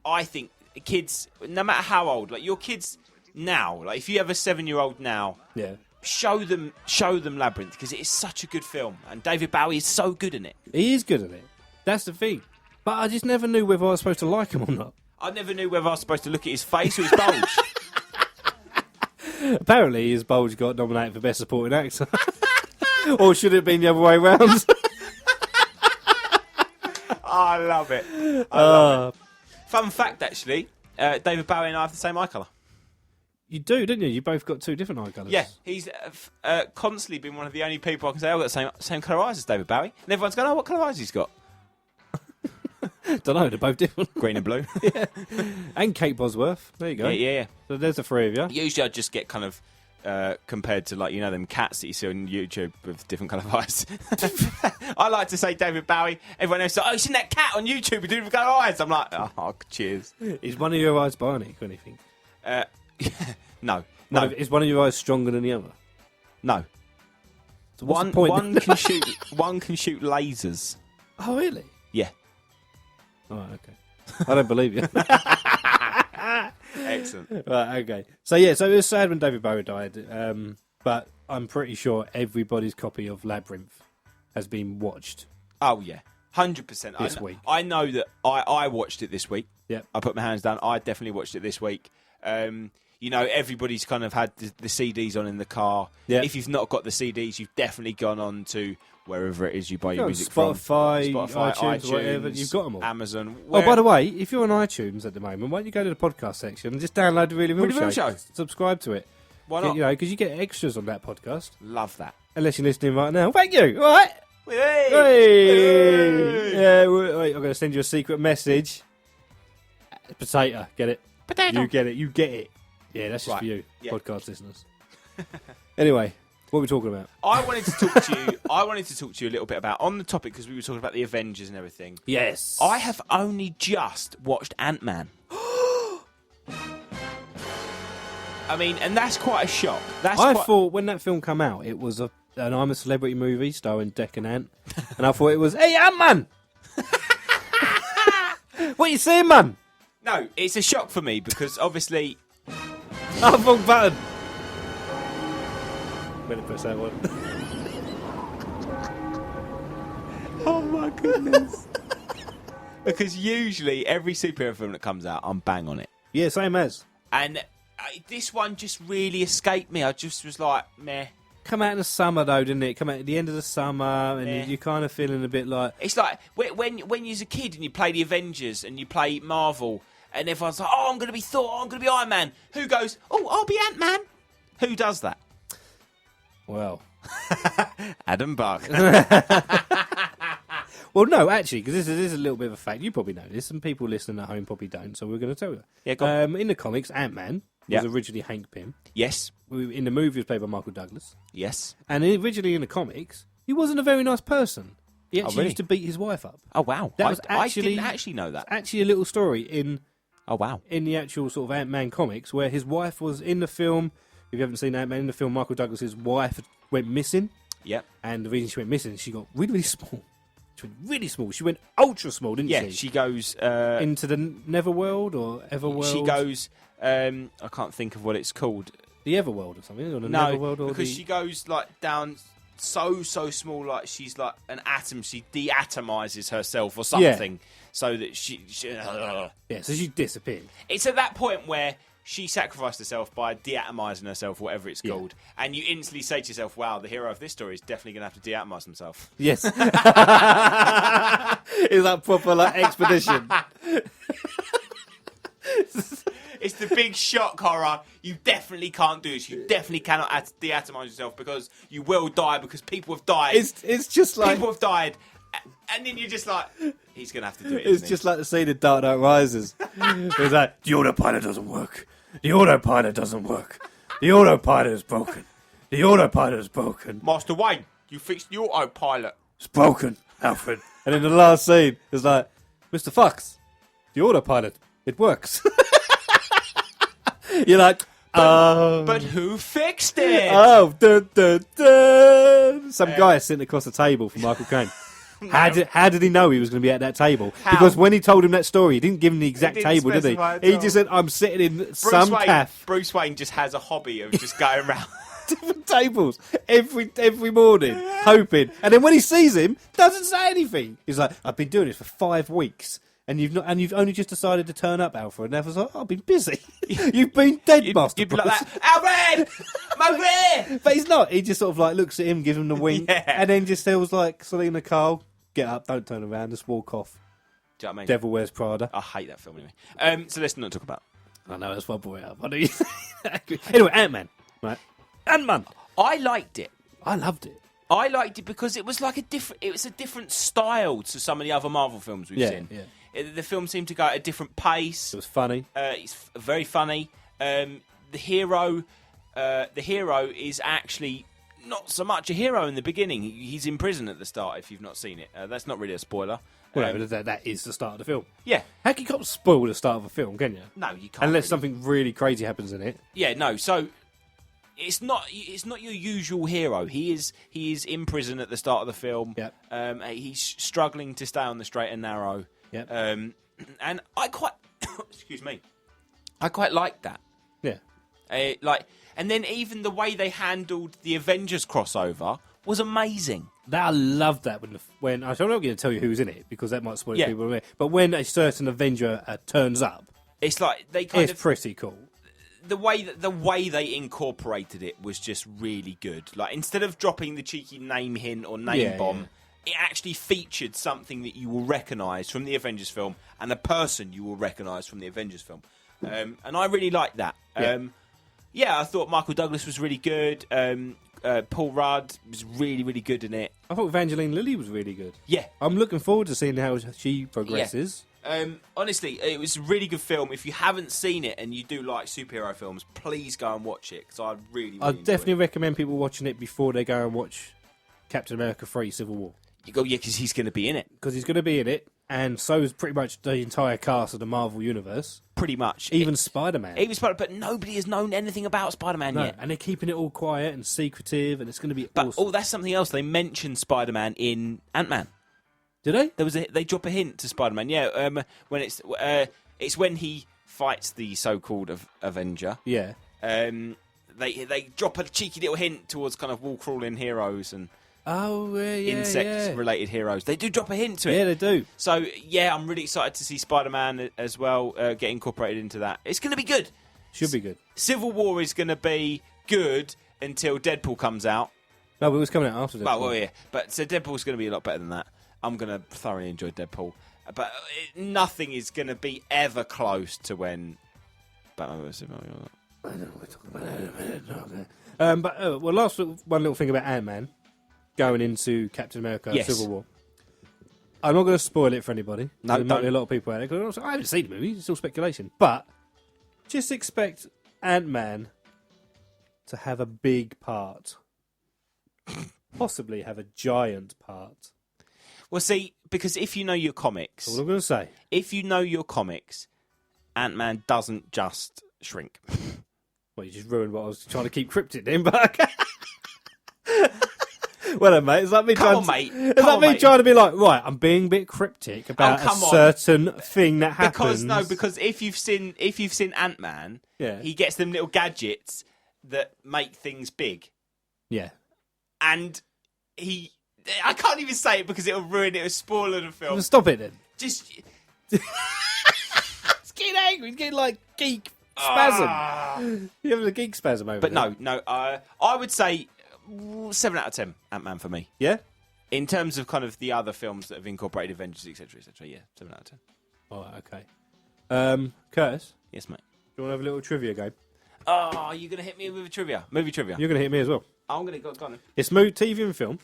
I think kids, no matter how old, like your kids now, like if you have a 7-year-old now, show them Labyrinth, because it is such a good film. And David Bowie is so good in it. He is good at it. That's the thing. But I just never knew whether I was supposed to like him or not. I never knew whether I was supposed to look at his face or his bulge. Apparently, his bulge got nominated for Best Supporting Actor. Or should it have been the other way around? I love it. I love it. Fun fact, actually, David Bowie and I have the same eye colour. You do, don't you? You both got 2 different eye colours. Yeah, he's constantly been one of the only people I can say, I've got the same colour eyes as David Bowie. And everyone's going, what colour eyes he's got? Don't know, they're both different. Green and blue. Yeah. And Kate Bosworth. There you go. Yeah. So there's the 3 of you. Usually I just get kind of compared to, like, you know, them cats that you see on YouTube with different colour eyes. I like to say David Bowie. Everyone else says, oh, you seen that cat on YouTube with different colour eyes? I'm like, oh, cheers. Is one of your eyes bionic or anything? No. Is one of your eyes stronger than the other? No. So what's the point? One can shoot lasers. Oh, really? Yeah. Oh, okay. I don't believe you. Excellent. Right, okay. So it was sad when David Bowie died, but I'm pretty sure everybody's copy of Labyrinth has been watched. Oh, yeah. 100%. This week. I know that I watched it this week. Yeah. I put my hands down. I definitely watched it this week. You know, everybody's kind of had the CDs on in the car. Yeah. If you've not got the CDs, you've definitely gone on to wherever it is you buy your music Spotify, from. iTunes, whatever. You've got them all. Amazon. Oh, by the way, if you're on iTunes at the moment, why don't you go to the podcast section and just download the Really Real Show? Subscribe to it. Why not? You know, because you get extras on that podcast. Love that. Unless you're listening right now. Thank you. All right. Hey. Hey. Yeah, wait, I'm going to send you a secret message. Potato. Get it? Potato. You get it. You get it. Yeah, that's just Right. for you, Yeah. podcast listeners. Anyway, what are we talking about? I wanted to talk to you. I wanted to talk to you a little bit about on the topic because we were talking about the Avengers and everything. Yes. I have only just watched Ant-Man. I mean, and that's quite a shock. I thought when that film came out, it was an I'm a Celebrity movie starring Deck and Ant, and I thought it was, hey, Ant-Man! What you saying, man? No, it's a shock for me because obviously... Oh, wrong button. Better press that one. Oh my goodness. Because usually every superhero film that comes out, I'm bang on it. Yeah, same as. And this one just really escaped me. I just was like, meh. Come out in the summer, though, didn't it? Come out at the end of the summer, and you're kind of feeling a bit like... It's like when you're a kid and you play the Avengers and you play Marvel, and everyone's like, oh, I'm going to be Thor, I'm going to be Iron Man. Who goes, oh, I'll be Ant-Man? Who does that? Well... Adam Barker. Well, no, actually, because this is a little bit of a fact. You probably know this, and people listening at home probably don't, so we're going to tell you. Yeah, go on. In the comics, Ant-Man was originally Hank Pym. Yes. In the movie, he was played by Michael Douglas. Yes. And originally in the comics, he wasn't a very nice person. He actually really? used to beat his wife up. Oh, wow. I didn't actually know that. Actually a little story in... Oh, wow. In the actual sort of Ant-Man comics, where his wife was in the film... If you haven't seen Ant-Man, in the film, Michael Douglas' wife went missing. Yep. And the reason she went missing, she got really, really small. She went really small. She went ultra small, didn't she? Yeah, she goes... into the Netherworld or Everworld? She goes... I can't think of what it's called. The Everworld or something? Or the no, Netherworld or because she goes like down so small, like she's like an atom. She deatomizes herself or something, so that she yeah, so she disappeared. It's at that point where she sacrificed herself by deatomizing herself, whatever it's called, and you instantly say to yourself, "Wow, the hero of this story is definitely going to have to deatomize himself." Yes, is that proper like expedition? It's the big shock horror. You definitely can't do this. You definitely cannot deatomize yourself because you will die because people have died. It's just like... People have died. And then you're just like, he's going to have to do it, It's just like the scene in Dark Knight Rises. It's like, the autopilot doesn't work. The autopilot doesn't work. The autopilot is broken. The autopilot is broken. Master Wayne, you fixed the autopilot. It's broken, Alfred. And in the last scene, it's like, Mr. Fox, the autopilot, it works. You're like, but who fixed it? Oh, dun, dun, dun. Some guy sitting across the table from Michael Caine. No. How did he know he was going to be at that table? How? Because when he told him that story, he didn't give him the exact table, did he? He just said, I'm sitting in cafe. Bruce Wayne just has a hobby of just going around different tables every morning, hoping. And then when he sees him, doesn't say anything. He's like, I've been doing this for 5 weeks. And you've only just decided to turn up, Alfred. And Alfred's like, I've been busy. You've been dead, Master. You'd be like that, Alfred! I'm over here! But he's not. He just sort of like looks at him, gives him the wink, and then just tells like Selena Kyle, get up, don't turn around, just walk off. Do you know what I mean? Devil Wears Prada. I hate that film anyway. So let's not talk about it. I know, that's my boy up. Anyway, Ant-Man. Right? Ant-Man. I liked it. I loved it. I liked it because it was like a different style to some of the other Marvel films we've seen. Yeah. The film seemed to go at a different pace. It was funny. It's very funny. The hero is actually not so much a hero in the beginning. He's in prison at the start. If you've not seen it, that's not really a spoiler. Well, that is the start of the film. Yeah. How can you can't spoil the start of a film, can you? No, you can't. Unless something really crazy happens in it. Yeah, no. So it's not your usual hero. He is in prison at the start of the film. Yep. He's struggling to stay on the straight and narrow. Yep. And I quite excuse me. I quite liked that. Yeah. And then even the way they handled the Avengers crossover was amazing. I loved that when I'm not going to tell you who's in it because that might spoil people away. But when a certain Avenger turns up, it's like they kind of... It's pretty cool. The way they incorporated it was just really good. Like instead of dropping the cheeky name hint or name bomb, it actually featured something that you will recognise from the Avengers film and a person you will recognise from the Avengers film. And I really liked that. I thought Michael Douglas was really good. Paul Rudd was really, really good in it. I thought Evangeline Lilly was really good. Yeah. I'm looking forward to seeing how she progresses. Yeah. Honestly, it was a really good film. If you haven't seen it and you do like superhero films, please go and watch it because I really I'd definitely recommend people watching it before they go and watch Captain America 3 Civil War. You go, yeah, because he's going to be in it. Because he's going to be in it. and so is pretty much the entire cast of the Marvel Universe. Pretty much. Even Spider-Man. Even Spider-Man, but nobody has known anything about Spider-Man yet. And they're keeping it all quiet and secretive, and it's going to be But awesome. that's something else. They mentioned Spider-Man in Ant-Man. Did they? They drop a hint to Spider-Man. Yeah, when it's when he fights the so-called Avenger. Yeah. They drop a cheeky little hint towards kind of wall-crawling heroes and insect-related heroes. They do drop a hint to it. Yeah, they do. So, yeah, I'm really excited to see Spider-Man as well get incorporated into that. It's going to be good. Should be good. Civil War is going to be good until Deadpool comes out. No, but it was coming out after Deadpool. Well, yeah. But so Deadpool's going to be a lot better than that. I'm going to thoroughly enjoy Deadpool. But nothing is going to be ever close to when Batman vs. Superman. I don't know what we're talking about in a minute. Last one little thing about Ant-Man going into Captain America Civil War. I'm not going to spoil it for anybody. No, there might be a lot of people out there. 'Cause I haven't seen the movie. It's still speculation. But just expect Ant-Man to have a big part. Possibly have a giant part. Well, see, because if you know your comics... That's all I'm going to say. If you know your comics, Ant-Man doesn't just shrink. Well, you just ruined what I was trying to keep cryptic in, but... Well then, mate, it's like me trying to be like, right, I'm being a bit cryptic about a certain thing that happens. Because if you've seen Ant-Man, he gets them little gadgets that make things big. Yeah. And I can't even say it because it'll ruin it, it'll spoil the film. Well, stop it then. Just... It's getting angry, it's getting like geek spasm. You're having a geek spasm over But there. no, I would say 7 out of 10 Ant-Man for me. Yeah? In terms of kind of the other films that have incorporated Avengers, etc., yeah, 7 out of 10. All right, okay. Curtis? Yes, mate. Do you want to have a little trivia game? Oh, you're going to hit me with a trivia? Movie trivia? You're going to hit me as well. I'm going to go on. It's TV and film.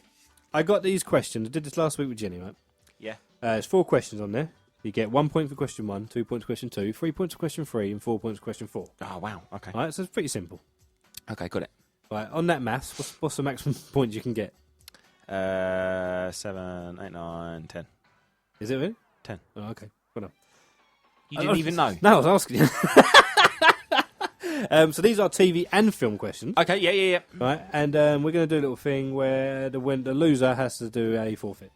I got these questions. I did this last week with Jenny, right? Yeah. There's 4 questions on there. You get 1 point for question 1, 2 points for question 2, 3 points for question 3, and 4 points for question 4. Oh, wow. Okay. All right, so it's pretty simple. Okay, got it. Right, on that maths, what's the maximum points you can get? 7, 8, 9, 10. Is it really? 10. Oh, okay. Well done. You didn't even know? No, I was asking you. So these are TV and film questions. Okay, yeah. Right, and we're going to do a little thing where the loser has to do a forfeit.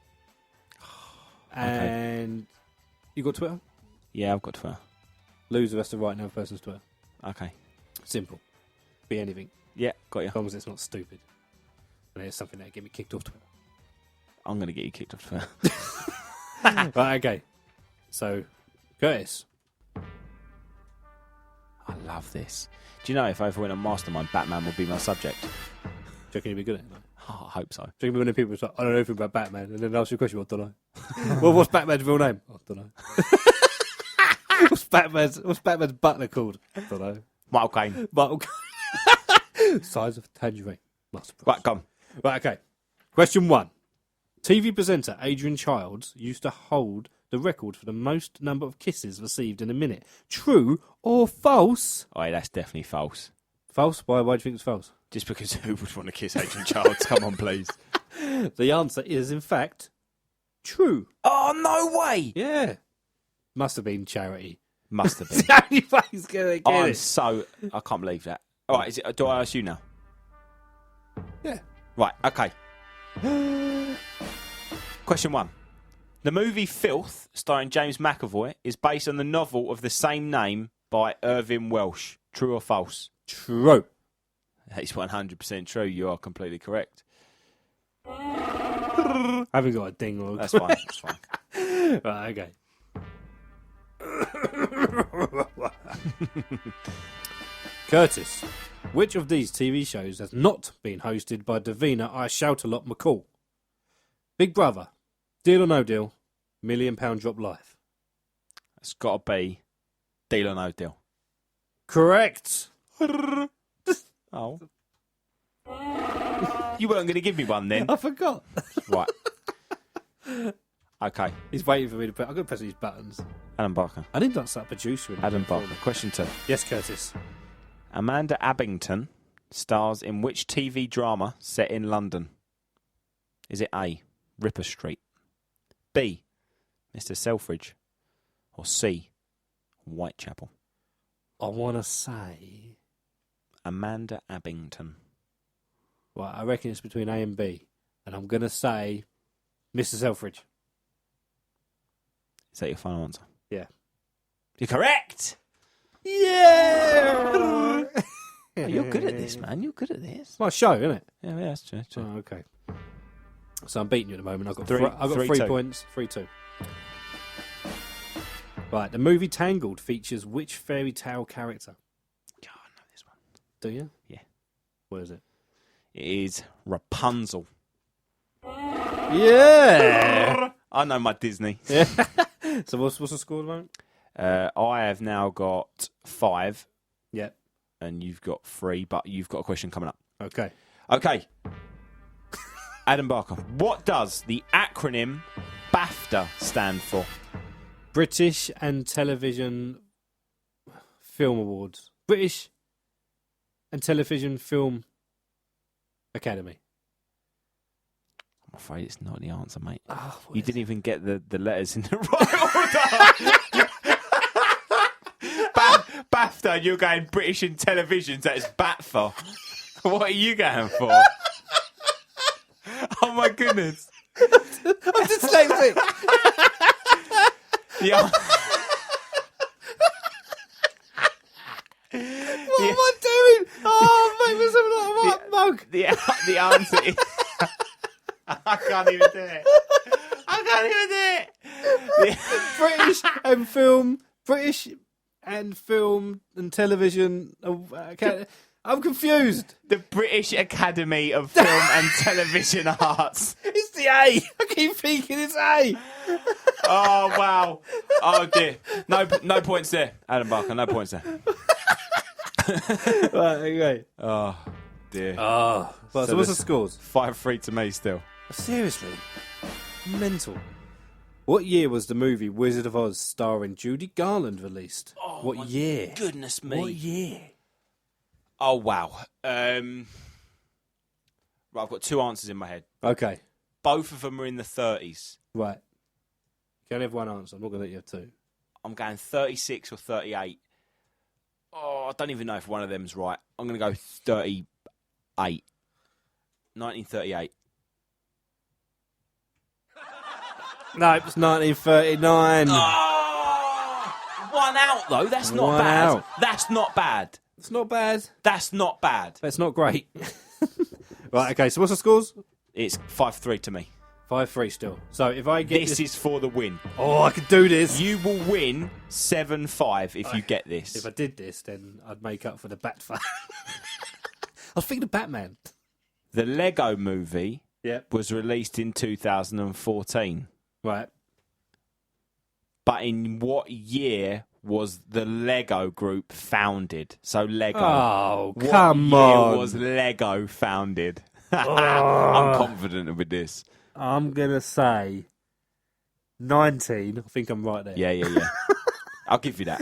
And you got Twitter? Yeah, I've got Twitter. Loser has to write another person's Twitter. Okay. Simple. Be anything. Yeah, got you. As long as it's not stupid. And it's something that will get me kicked off Twitter. I'm going to get you kicked off Twitter. Right, okay. So, Curtis. I love this. Do you know if I ever win a mastermind, Batman would be my subject? Do you reckon you'd be good at it? Oh, I hope so. Do you reckon when people say, I don't know anything about Batman, and then ask you a question, I don't know. Well, what's Batman's real name? I don't know. What's Batman's butler called? I don't know. Michael Caine. Michael Caine. Size of a tangerine. Right, come. Right, okay. Question 1. TV presenter Adrian Childs used to hold the record for the most number of kisses received in a minute. True or false? Oh, that's definitely false. False? Why do you think it's false? Just because who would want to kiss Adrian Childs? Come on, please. The answer is, in fact, true. Oh, no way! Yeah. Must have been charity. Must have been. It's the only way he's going to get it. I can't believe that. All right, do I ask you now? Yeah. Right, okay. Question 1. The movie Filth, starring James McAvoy, is based on the novel of the same name by Irving Welsh. True or false? True. It's 100% true. You are completely correct. I haven't got a ding log. That's fine. That's fine. Right, okay. Curtis, which of these TV shows has not been hosted by Davina I Shout A Lot McCall? Big Brother, Deal or No Deal, £1 Million Drop Life. It's got to be Deal or No Deal. Correct. Oh. You weren't going to give me one then. I forgot. Right. Okay. He's waiting for me to put... I've got to press these buttons. Adam Barker. I didn't like that producer. In Adam Barker. Question 2. Yes, Curtis. Amanda Abbington stars in which TV drama set in London? Is it A, Ripper Street, B, Mr. Selfridge, or C, Whitechapel? I want to say... Amanda Abington. Right, I reckon it's between A and B. And I'm going to say Mr. Selfridge. Is that your final answer? Yeah. You're correct! Yeah! Oh, you're good at this, man. You're good at this. It's my show, isn't it? Yeah, that's true. Oh, okay. So I'm beating you at the moment. I've got Three, 3 two. points. 3-2. Right, the movie Tangled features which fairy tale character? Yeah, I know this one. Do you? Yeah. What is it? It is Rapunzel. Yeah! I know my Disney. Yeah. So what's the score at the moment? I have now got 5, Yeah. and you've got 3, but you've got a question coming up. Okay. Okay. Adam Barker, what does the acronym BAFTA stand for? British and Television Film Awards. British and Television Film Academy. I'm afraid it's not the answer, mate. Oh, You didn't even get the letters in the right order. BAFTA, you're going British and Televisions, that is BATFA. What are you going for? Oh my goodness. I'm dyslexic. Yeah. What am I doing? Oh, make me something like a mug. The answer is... I can't even do it. British and film and television. I'm confused. The British Academy of Film and Television Arts. It's the A. I keep thinking it's A. Oh, wow. Oh, dear. No points there, Adam Barker. No points there. Right, okay. Oh, dear. Oh, well, so what's the this- scores? 5-3 to me still. Seriously, mental. What year was the movie Wizard of Oz starring Judy Garland released? Oh, what year? Goodness me. What year? Oh, wow. Right, I've got 2 answers in my head. Okay, Both of them are in the 30s. right. You can only have one answer. I'm not going to let you have 2. I'm going 36 or 38. Oh, I don't even know if one of them's right. I'm going to go 38. 1938. No, it's 1939. Oh, 1 out, though. That's not One bad. out. That's not bad. It's not bad, That's not bad. but it's not great. Right, okay, so what's the scores? It's 5-3 to me. 5-3 still. So if I get This is for the win. Oh, I could do this. You will win 7-5 if you get this. If I did this, then I'd make up for the bat fight. I was thinking of Batman. The Lego movie Yep. was released in 2014. Right. But in what year was the Lego group founded? So Lego. Oh, What come year on. was Lego founded? I'm confident with this. I'm going to say 19. I think I'm right there. Yeah. I'll give you that.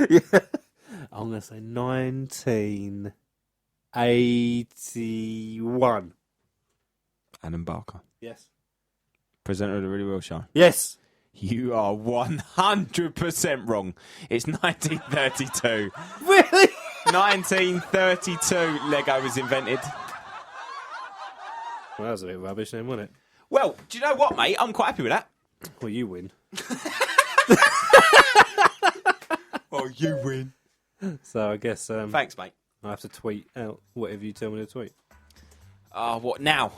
I'm going to say 1981. Adam Barker, Yes. presenter of the Really Real Show. Yes. You are 100% wrong. It's 1932. Really? 1932, Lego was invented. Well, that was a bit rubbish then, wasn't it? Well, do you know what, mate? I'm quite happy with that. Well, you win. Oh, you win. So I guess Thanks, mate. I have to tweet out whatever you tell me to tweet. What now?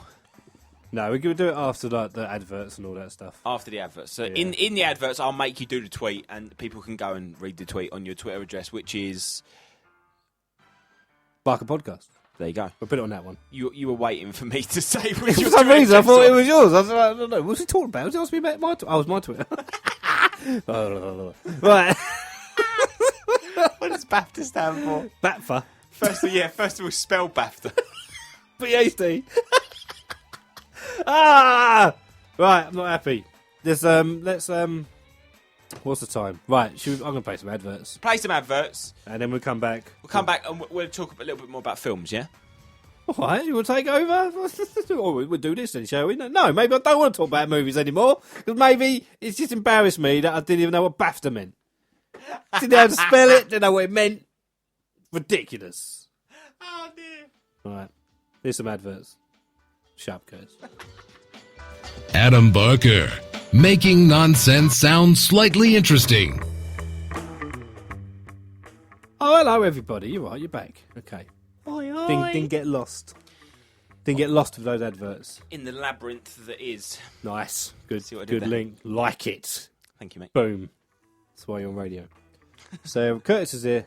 No, we're going to do it after like the adverts and all that stuff. After the adverts. So Yeah. in the adverts, I'll make you do the tweet, and people can go and read the tweet on your Twitter address, which is... Barker Podcast. There you go. We'll put it on that one. You were waiting for me to say which For your some Twitter reason, I address thought it was. was yours. I was like, I don't know. What was he talking about? Was he asking me about my Twitter? Oh, it was my Twitter. Right. What does BAFTA stand for? Batfa. First of all, spell BAFTA. PhD. Ah! Right, I'm not happy. Let's what's the time? Right, I'm going to play some adverts. Play some adverts. And then we'll come back. We'll come back and we'll talk a little bit more about films, yeah? All right, you want to take over? We'll do this then, shall we? No, maybe I don't want to talk about movies anymore, because maybe it's just embarrassed me that I didn't even know what BAFTA meant. Didn't know how to spell it, didn't know what it meant. Ridiculous. Oh, dear. All right, here's some adverts. Sharp Curtis. Adam Barker, making nonsense sound slightly interesting. Oh, hello, everybody. You're right, you're back. Okay. Oi, oi. Didn't get lost. Didn't get lost with those adverts. In the labyrinth that is. Nice. Good, See what I did good there? link. Like it. Thank you, mate. Boom. That's why you're on radio. So, Curtis is here.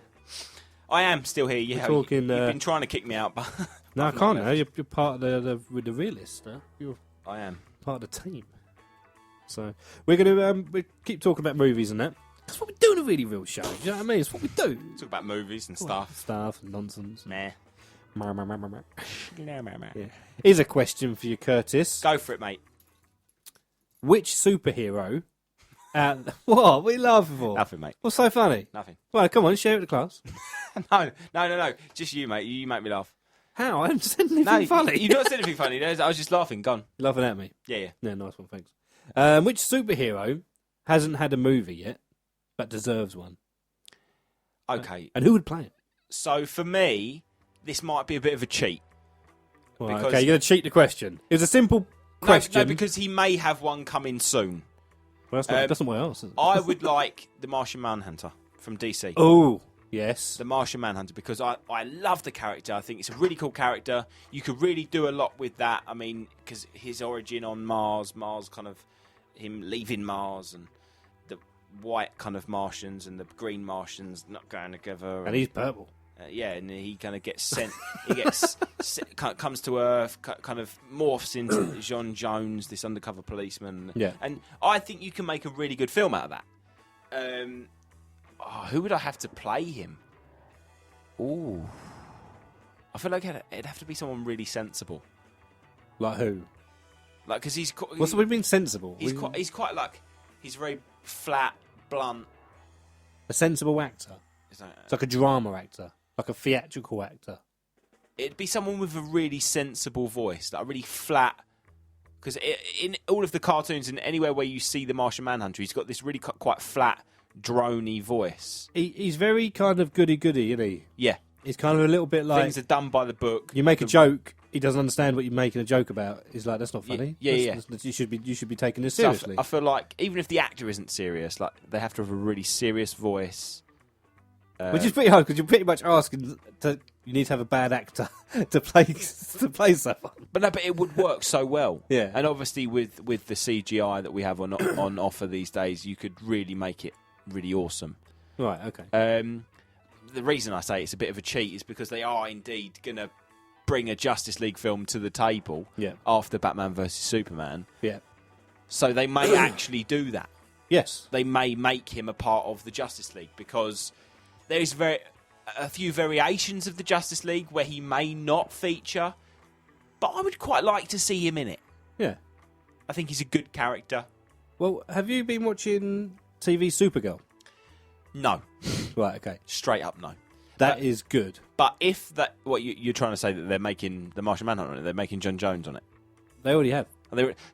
I am still here. Yeah, We're talking, you've been trying to kick me out, but No, I I've can't not now. left. You're part of the realists now. You're I am. part of the team. So, we're going to we keep talking about movies and that. That's what we do in a really real show. Do you know what I mean? It's what we do. Talk about movies and stuff. Stuff and nonsense. Meh. Yeah. Here's a question for you, Curtis. Go for it, mate. Which superhero... what? What are you laughing for? Nothing, mate. What's so funny? Nothing. Well, come on, share it with the class. No. Just you, mate. You make me laugh. How? I haven't said anything No, funny. you've not said anything funny. I was just laughing. Gone. You're laughing at me? Yeah. Yeah, nice one, thanks. Which superhero hasn't had a movie yet, but deserves one? Okay. And who would play it? So for me, this might be a bit of a cheat. Well, Because- okay, you're going to cheat the question. It was a simple question. No, because he may have one coming soon. Well, that's not what I asked. is it? I would like the Martian Manhunter from DC. Oh, yes. The Martian Manhunter, because I love the character. I think it's a really cool character. You could really do a lot with that. I mean, because his origin on Mars kind of him leaving Mars, and the white kind of Martians and the green Martians not going together. And he's purple. Yeah, and he kind of gets sent. He gets comes to Earth, kind of morphs into John Jones, this undercover policeman. Yeah. And I think you can make a really good film out of that. Who would I have to play him? Ooh, I feel like it'd have to be someone really sensible. Like who? Like, because he's What's what being sensible? he's quite like he's very flat, blunt. A sensible actor. It's like a drama actor. Like a theatrical actor. It'd be someone with a really sensible voice, like a really flat. Because in all of the cartoons and anywhere where you see the Martian Manhunter, he's got this really quite flat, drony voice. He's very kind of goody-goody, isn't he? Yeah. He's kind of a little bit like... Things are done by the book. You make a joke, he doesn't understand what you're making a joke about. He's like, that's not funny. Yeah. You should be taking this So seriously. I feel like even if the actor isn't serious, like they have to have a really serious voice. Which is pretty hard because you're pretty much asking you need to have a bad actor to play someone. But it would work so well. Yeah. And obviously with the CGI that we have on offer these days, you could really make it really awesome. Right, okay. The reason I say it's a bit of a cheat is because they are indeed going to bring a Justice League film to the table after Batman vs Superman. Yeah. So they may actually do that. Yes. They may make him a part of the Justice League because there's a few variations of the Justice League where he may not feature, but I would quite like to see him in it. Yeah. I think he's a good character. Well, have you been watching TV Supergirl? No. Right, okay. Straight up no. That is good. But if that... What, you're trying to say that they're making the Martian Manhunter on it, they're making John Jones on it? They already have.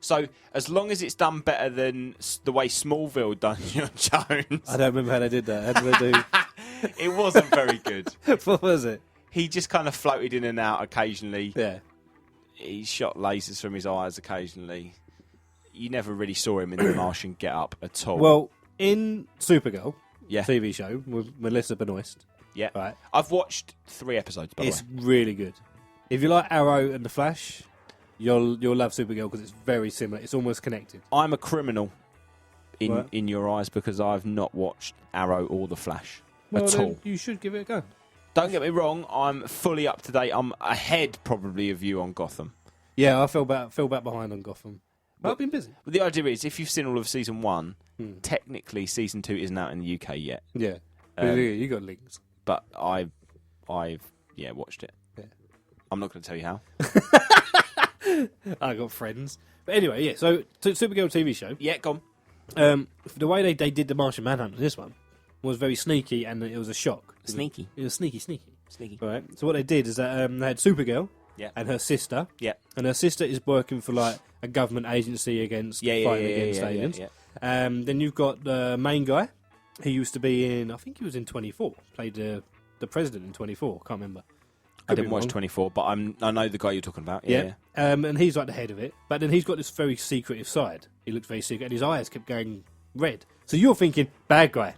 So, as long as it's done better than the way Smallville done John Jones... I don't remember how they did that. How did they do... It wasn't very good. What was it? He just kind of floated in and out occasionally. Yeah. He shot lasers from his eyes occasionally. You never really saw him in the Martian get-up at all. Well, in Supergirl, yeah. TV show with Melissa Benoist. Yeah. Right. I've watched 3 episodes, by the way. It's really good. If you like Arrow and The Flash, you'll love Supergirl because it's very similar. It's almost connected. I'm a criminal in your eyes because I've not watched Arrow or The Flash at all. You should give it a go. Don't get me wrong, I'm fully up to date. I'm ahead probably of you on Gotham. Yeah, I fell back behind on Gotham. But I've been busy. But the idea is, if you've seen all of season 1, technically season 2 isn't out in the UK yet. Yeah. You got links. But I've watched it. Yeah. I'm not going to tell you how. I got friends. But anyway, yeah, so Supergirl TV show. Yeah, go on. The way they did the Martian Manhunter, this one, was very sneaky and it was a shock. Sneaky. It was sneaky. Sneaky. Right. So what they did is that they had Supergirl, Yeah. and her sister. Yeah. And her sister is working for like a government agency against fighting against aliens. Then you've got the main guy. He used to be in, I think he was in 24. Played the president in 24. Can't remember. I didn't watch 24, but I know the guy you're talking about. Yeah. And he's like the head of it. But then he's got this very secretive side. He looks very secret, and his eyes kept going red. So you're thinking, bad guy.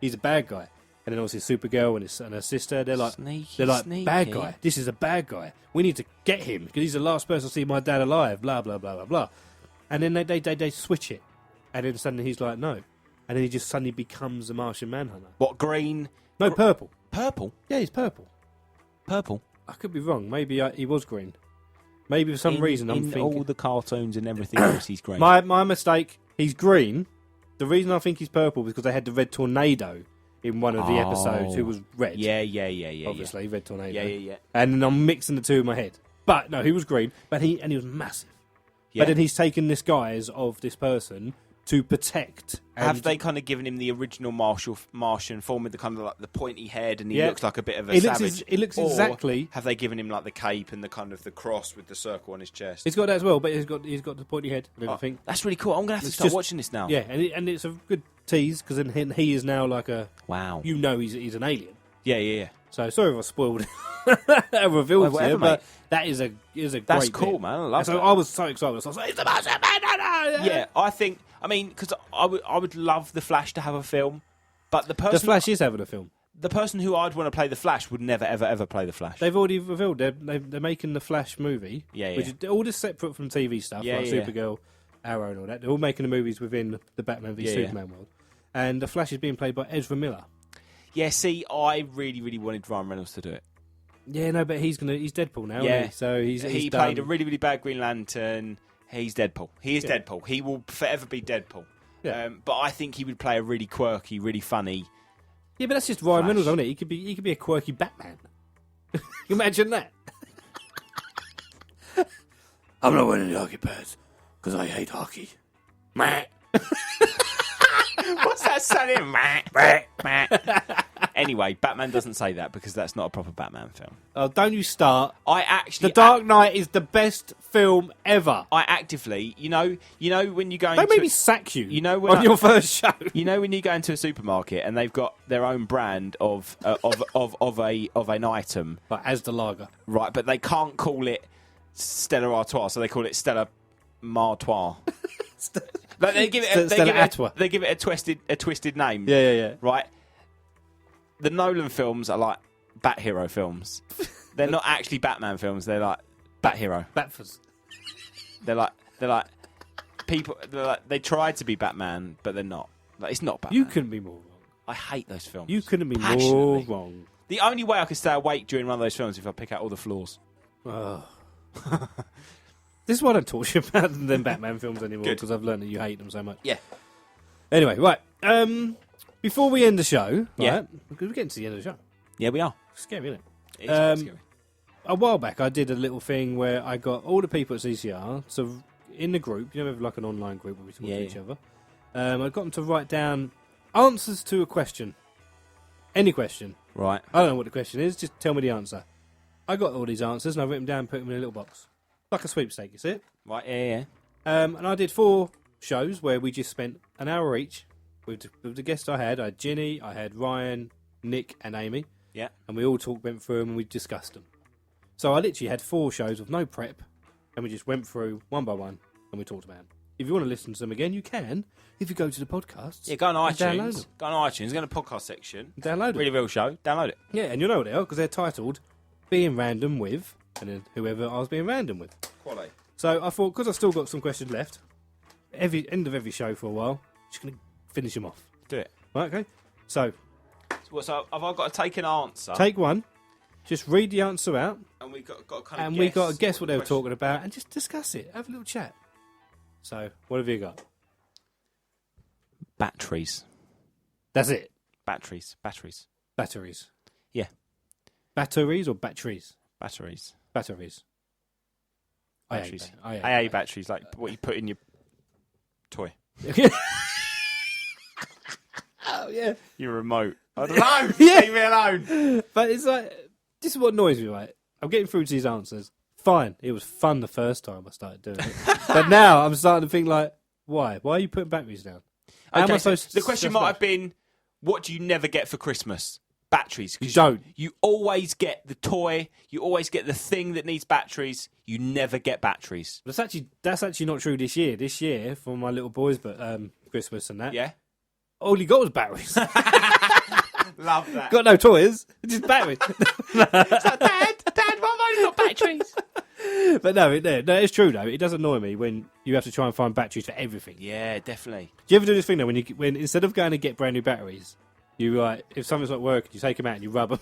He's a bad guy. And then obviously Supergirl and her sister, they're like, sneaky. bad guy. This is a bad guy. We need to get him because he's the last person to see my dad alive. Blah blah blah blah blah. And then they switch it, and then suddenly he's like, no, and then he just suddenly becomes a Martian Manhunter. What, green? No, purple. Purple? Yeah, he's purple. Purple? I could be wrong. Maybe he was green. Maybe for some reason I'm thinking all the cartoons and everything else he's green. My mistake. He's green. The reason I think he's purple is because they had the red tornado in one of the episodes who was red. Yeah. Obviously, red tornado. Yeah. And then I'm mixing the two in my head. But no, he was green. But he was massive. Yeah. But then he's taken this guise of this person to protect. Have they kind of given him the original Martian form with the kind of like the pointy head, and he looks like a bit of a savage? He looks exactly. Have they given him like the cape and the kind of the cross with the circle on his chest? He's got that as well, but he's got the pointy head and everything. That's really cool. I'm gonna have to start watching this now. Yeah, and it's a good tease because then he is now like a wow. You know, he's an alien. Yeah. So sorry if I spoiled a reveal to you, but that is a That's great cool, bit. man. I love so that. I was so excited. I was like, it's the Martian Man! Yeah, I mean, because I would love the Flash to have a film, but the Flash is having a film. The person who I'd want to play the Flash would never ever play the Flash. They've already revealed they're making the Flash movie. Yeah. Which is all just separate from TV stuff, like Supergirl, Arrow, and all that. They're all making the movies within the Batman v Superman world, and the Flash is being played by Ezra Miller. Yeah, see, I really wanted Ryan Reynolds to do it. Yeah, no, but he's Deadpool now. Yeah, isn't he? So he's played done. a really bad Green Lantern. He's Deadpool. He is Deadpool. He will forever be Deadpool. Yeah. But I think he would play a really quirky, really funny. Yeah, but that's just Ryan Flash. Reynolds, isn't it? He could be a quirky Batman. Imagine that. I'm not wearing any hockey pads because I hate hockey. Meh. What's that sounding? Anyway, Batman doesn't say that because that's not a proper Batman film. Oh, don't you start. The Dark Knight is the best film ever. I actively, you know when you go Don't into make me sack you. You know on your first show. You know when you go into a supermarket and they've got their own brand of an item, Like Asda Lager. right? But they can't call it Stella Artois, so they call it Stella Martois. Like they give it a twisted name. Yeah. Right. The Nolan films are like Bat Hero films. They're not actually Batman films. They're like Bat Hero. Batfors. They're like people. They're like, they tried to be Batman, but they're not. Like, it's not Batman. You couldn't be more wrong. I hate those films. You couldn't be more Passionately. wrong. The only way I could stay awake during one of those films is if I pick out all the flaws. Oh. This is why I don't talk to you about them Batman films anymore, Good. because I've learned that you hate them so much. Yeah. Anyway, right. Before we end the show, Yeah. right, because we're getting to the end of the show. Yeah, we are. Scary, isn't it? It's quite scary. A while back, I did a little thing where I got all the people at CCR, so in the group, you know, we have like an online group where we talk to each other. I got them to write down answers to a question. Any question. Right. I don't know what the question is, just tell me the answer. I got all these answers, and I written them down and put them in a little box. Like a sweepstake, you see it? Right, yeah. And I did 4 shows where we just spent an hour each with the guests I had Ginny, I had Ryan, Nick, and Amy. Yeah. And we all went through them and we discussed them. So I literally had 4 shows with no prep, and we just went through one by one and we talked about them. If you want to listen to them again, you can. If you go to the podcasts, Yeah, go on and download iTunes. them. Go on iTunes. Go on the podcast section. Download it. Really Real Show. Download it. Yeah, and you know what they are because they're titled "Being Random With," and then whoever I was being random with. Quality. So I thought, because I've still got some questions left, end of every show for a while, just going to finish them off. Do it. Right, okay? So, So have I got to take an answer? take one, just read the answer out, And we got to kind of and guess we got to guess what they were question- talking about, and just discuss it. Have a little chat. So, what have you got? Batteries. That's it. Batteries. Batteries. Yeah. Batteries or batteries? Batteries. Batteries. Batteries. I hate AA batteries, like what you put in your toy. Oh, yeah. Your remote. I don't know. Yeah. Leave me alone. But it's like, this is what annoys me, right? I'm getting through to these answers. fine. It was fun the first time I started doing it. But now I'm starting to think like, why? Why are you putting batteries down? How am I supposed to the question stress might about- have been, what do you never get for Christmas? Batteries. 'Cause You don't. You always get the toy. You always get the thing that needs batteries. You never get batteries. That's actually not true this year. This year, for my little boys, but Christmas and that, Yeah? all he got was batteries. Love that. Got no toys, just batteries. Dad, why have I only got batteries? But no, it's true though. It does annoy me when you have to try and find batteries for everything. Yeah, definitely. Do you ever do this thing though when instead of going to get brand new batteries, you if something's not working, you take them out and you rub them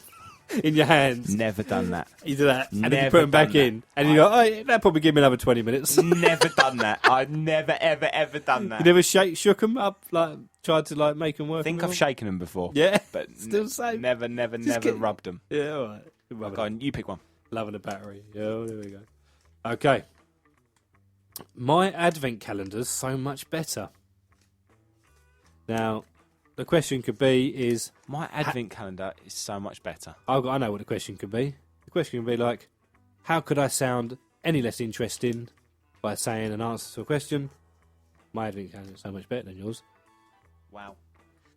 in your hands. Never done that. You do that, and then you Never put them back done that. in, and you go, "Oh, that probably give me another 20 minutes." Never done that. I've never, ever done that. You never shook them up, like tried to like make them work. I think and I've all? shaken them before. Yeah, But still the same. never get- rubbed them. Yeah, all right. Rub Go it. on, you pick one. Loving a battery. Yeah, well, there we go. Okay. My advent calendar's so much better. Now, the question could be is... My advent calendar is so much better. I know what the question could be. The question could be like, how could I sound any less interesting by saying an answer to a question? My advent calendar is so much better than yours. Wow.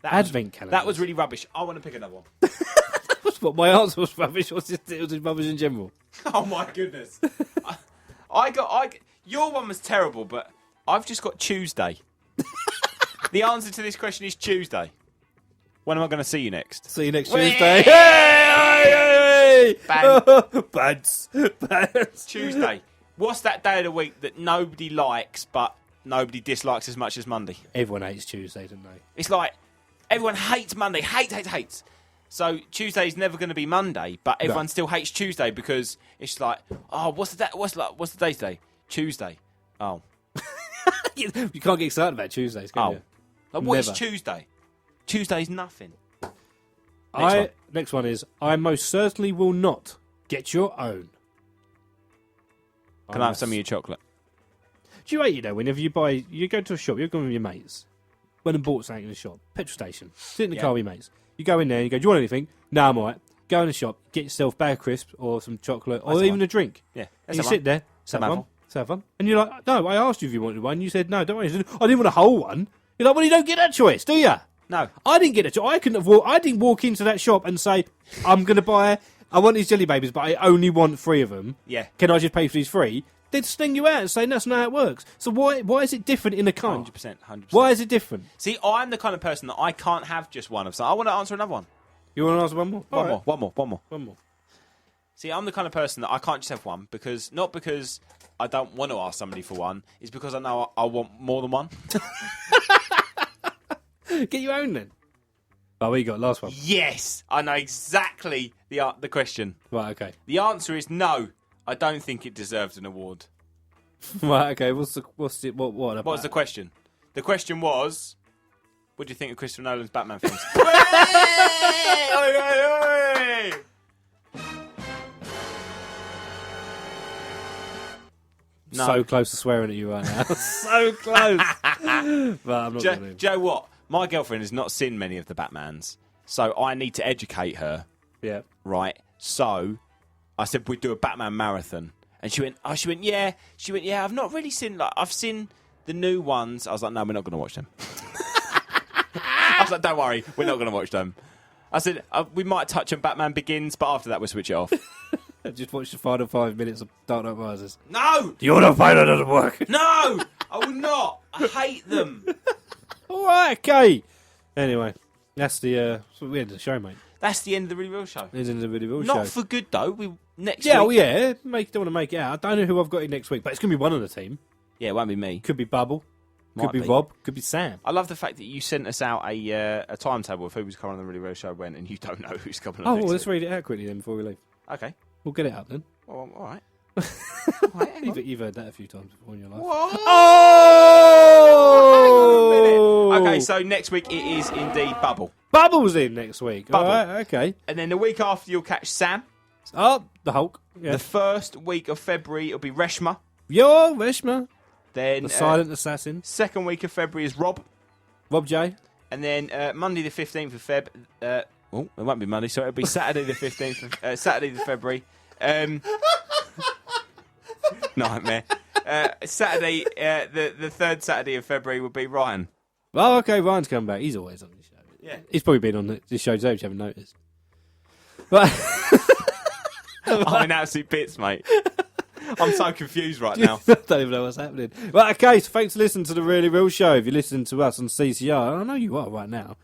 Advent calendar. That was really rubbish. I want to pick another one. That's what my answer was rubbish. It was just rubbish in general. Oh my goodness. Your one was terrible, but I've just got Tuesday. The answer to this question is Tuesday. When am I going to see you next? See you next Whee! Tuesday. Hey! Bang. Bads. Tuesday. What's that day of the week that nobody likes, but nobody dislikes as much as Monday? Everyone hates Tuesday, don't they? It's like everyone hates Monday. Hates. So Tuesday's never going to be Monday, but everyone still hates Tuesday because it's like, oh, what's the day today? Tuesday. Oh. You can't get excited about Tuesdays, can you? Like, what is Never. Tuesday? Tuesday's nothing. Next one is, I most certainly will not get your own. Can I have some of your chocolate? Do you hate it though, whenever you go to a shop, you're going with your mates, went and bought something in the shop, petrol station, sit in the car with your mates. You go in there and you go, do you want anything? No, I'm all right. Go in the shop, get yourself a bag of crisps or some chocolate or That's even the a drink. Yeah. And you sit there, Some have apple. one, have one. And you're like, no, I asked you if you wanted one. You said, no, don't worry. You said, I didn't want a whole one. You're like, well, you don't get that choice, do you? No. I didn't get a choice. I didn't walk into that shop and say, I'm going to buy, I want these jelly babies, but I only want 3 of them. Yeah. Can I just pay for these 3? They'd sting you out and say, that's not how it works. So why is it different in a kind? 100%. Why is it different? See, I'm the kind of person that I can't have just one of something. I want to answer another one. You want to answer one more? One more. See, I'm the kind of person that I can't just have one not because I don't want to ask somebody for one. It's because I know I want more than one. Get your own then. Oh, what you got? Last one. Yes, I know exactly the question. Right, okay. The answer is no. I don't think it deserves an award. Right, okay. What What was the question? The question was, what do you think of Christopher Nolan's Batman films? No. So close to swearing at you right now. So close. But I'm not Do going you know what? My girlfriend has not seen many of the Batmans, so I need to educate her, Yeah. right? So I said we'd do a Batman marathon, and she went, yeah. I've not really seen I've seen the new ones. I was like, no, we're not going to watch them. I was like, don't worry, we're not going to watch them. I said we might touch on Batman Begins, but after that we'll switch it off. I just watched the final 5 minutes of Dark Knight Rises. No, Do you want to find out how to work? no, I will not. I hate them. All right, okay. Anyway, that's the we end of the show, mate. That's the end of the Really Real Show. It's the end of the video Not show. for good though. Next Yeah, week. well, yeah. Don't want to make it out. I don't know who I've got in next week, but it's going to be one on the team. Yeah, it won't be me. Could be Bubble. Might Could be be. Rob. Could be Sam. I love the fact that you sent us out a timetable of who was coming on the Really Real Show when, and you don't know who's coming on Oh, next well, let's week. read it out quickly then before we leave. Okay. We'll get it up then. Well, all right. You've heard that a few times before in your life. What? Oh! Okay, so next week it is indeed Bubble. Bubble's in next week. Bubble. All right, okay. And then the week after you'll catch Sam. Oh, the Hulk. Yeah. The first week of February it'll be Reshma. Yo, Reshma. Then The Silent Assassin. second week of February is Rob. Rob J. And then Monday the 15th of Feb. It won't be Monday, sorry. It'll be Saturday the 15th of Saturday the February. Nightmare. Saturday, the third Saturday of February would be Ryan. Oh, okay, Ryan's come back. He's always on the show. Yeah. He's probably been on this show today, which you haven't noticed. But I'm in absolute bits, mate. I'm so confused right now. I don't even know what's happening. Right, okay, so thanks for listening to The Really Real Show. If you're listening to us on CCR, I know you are right now.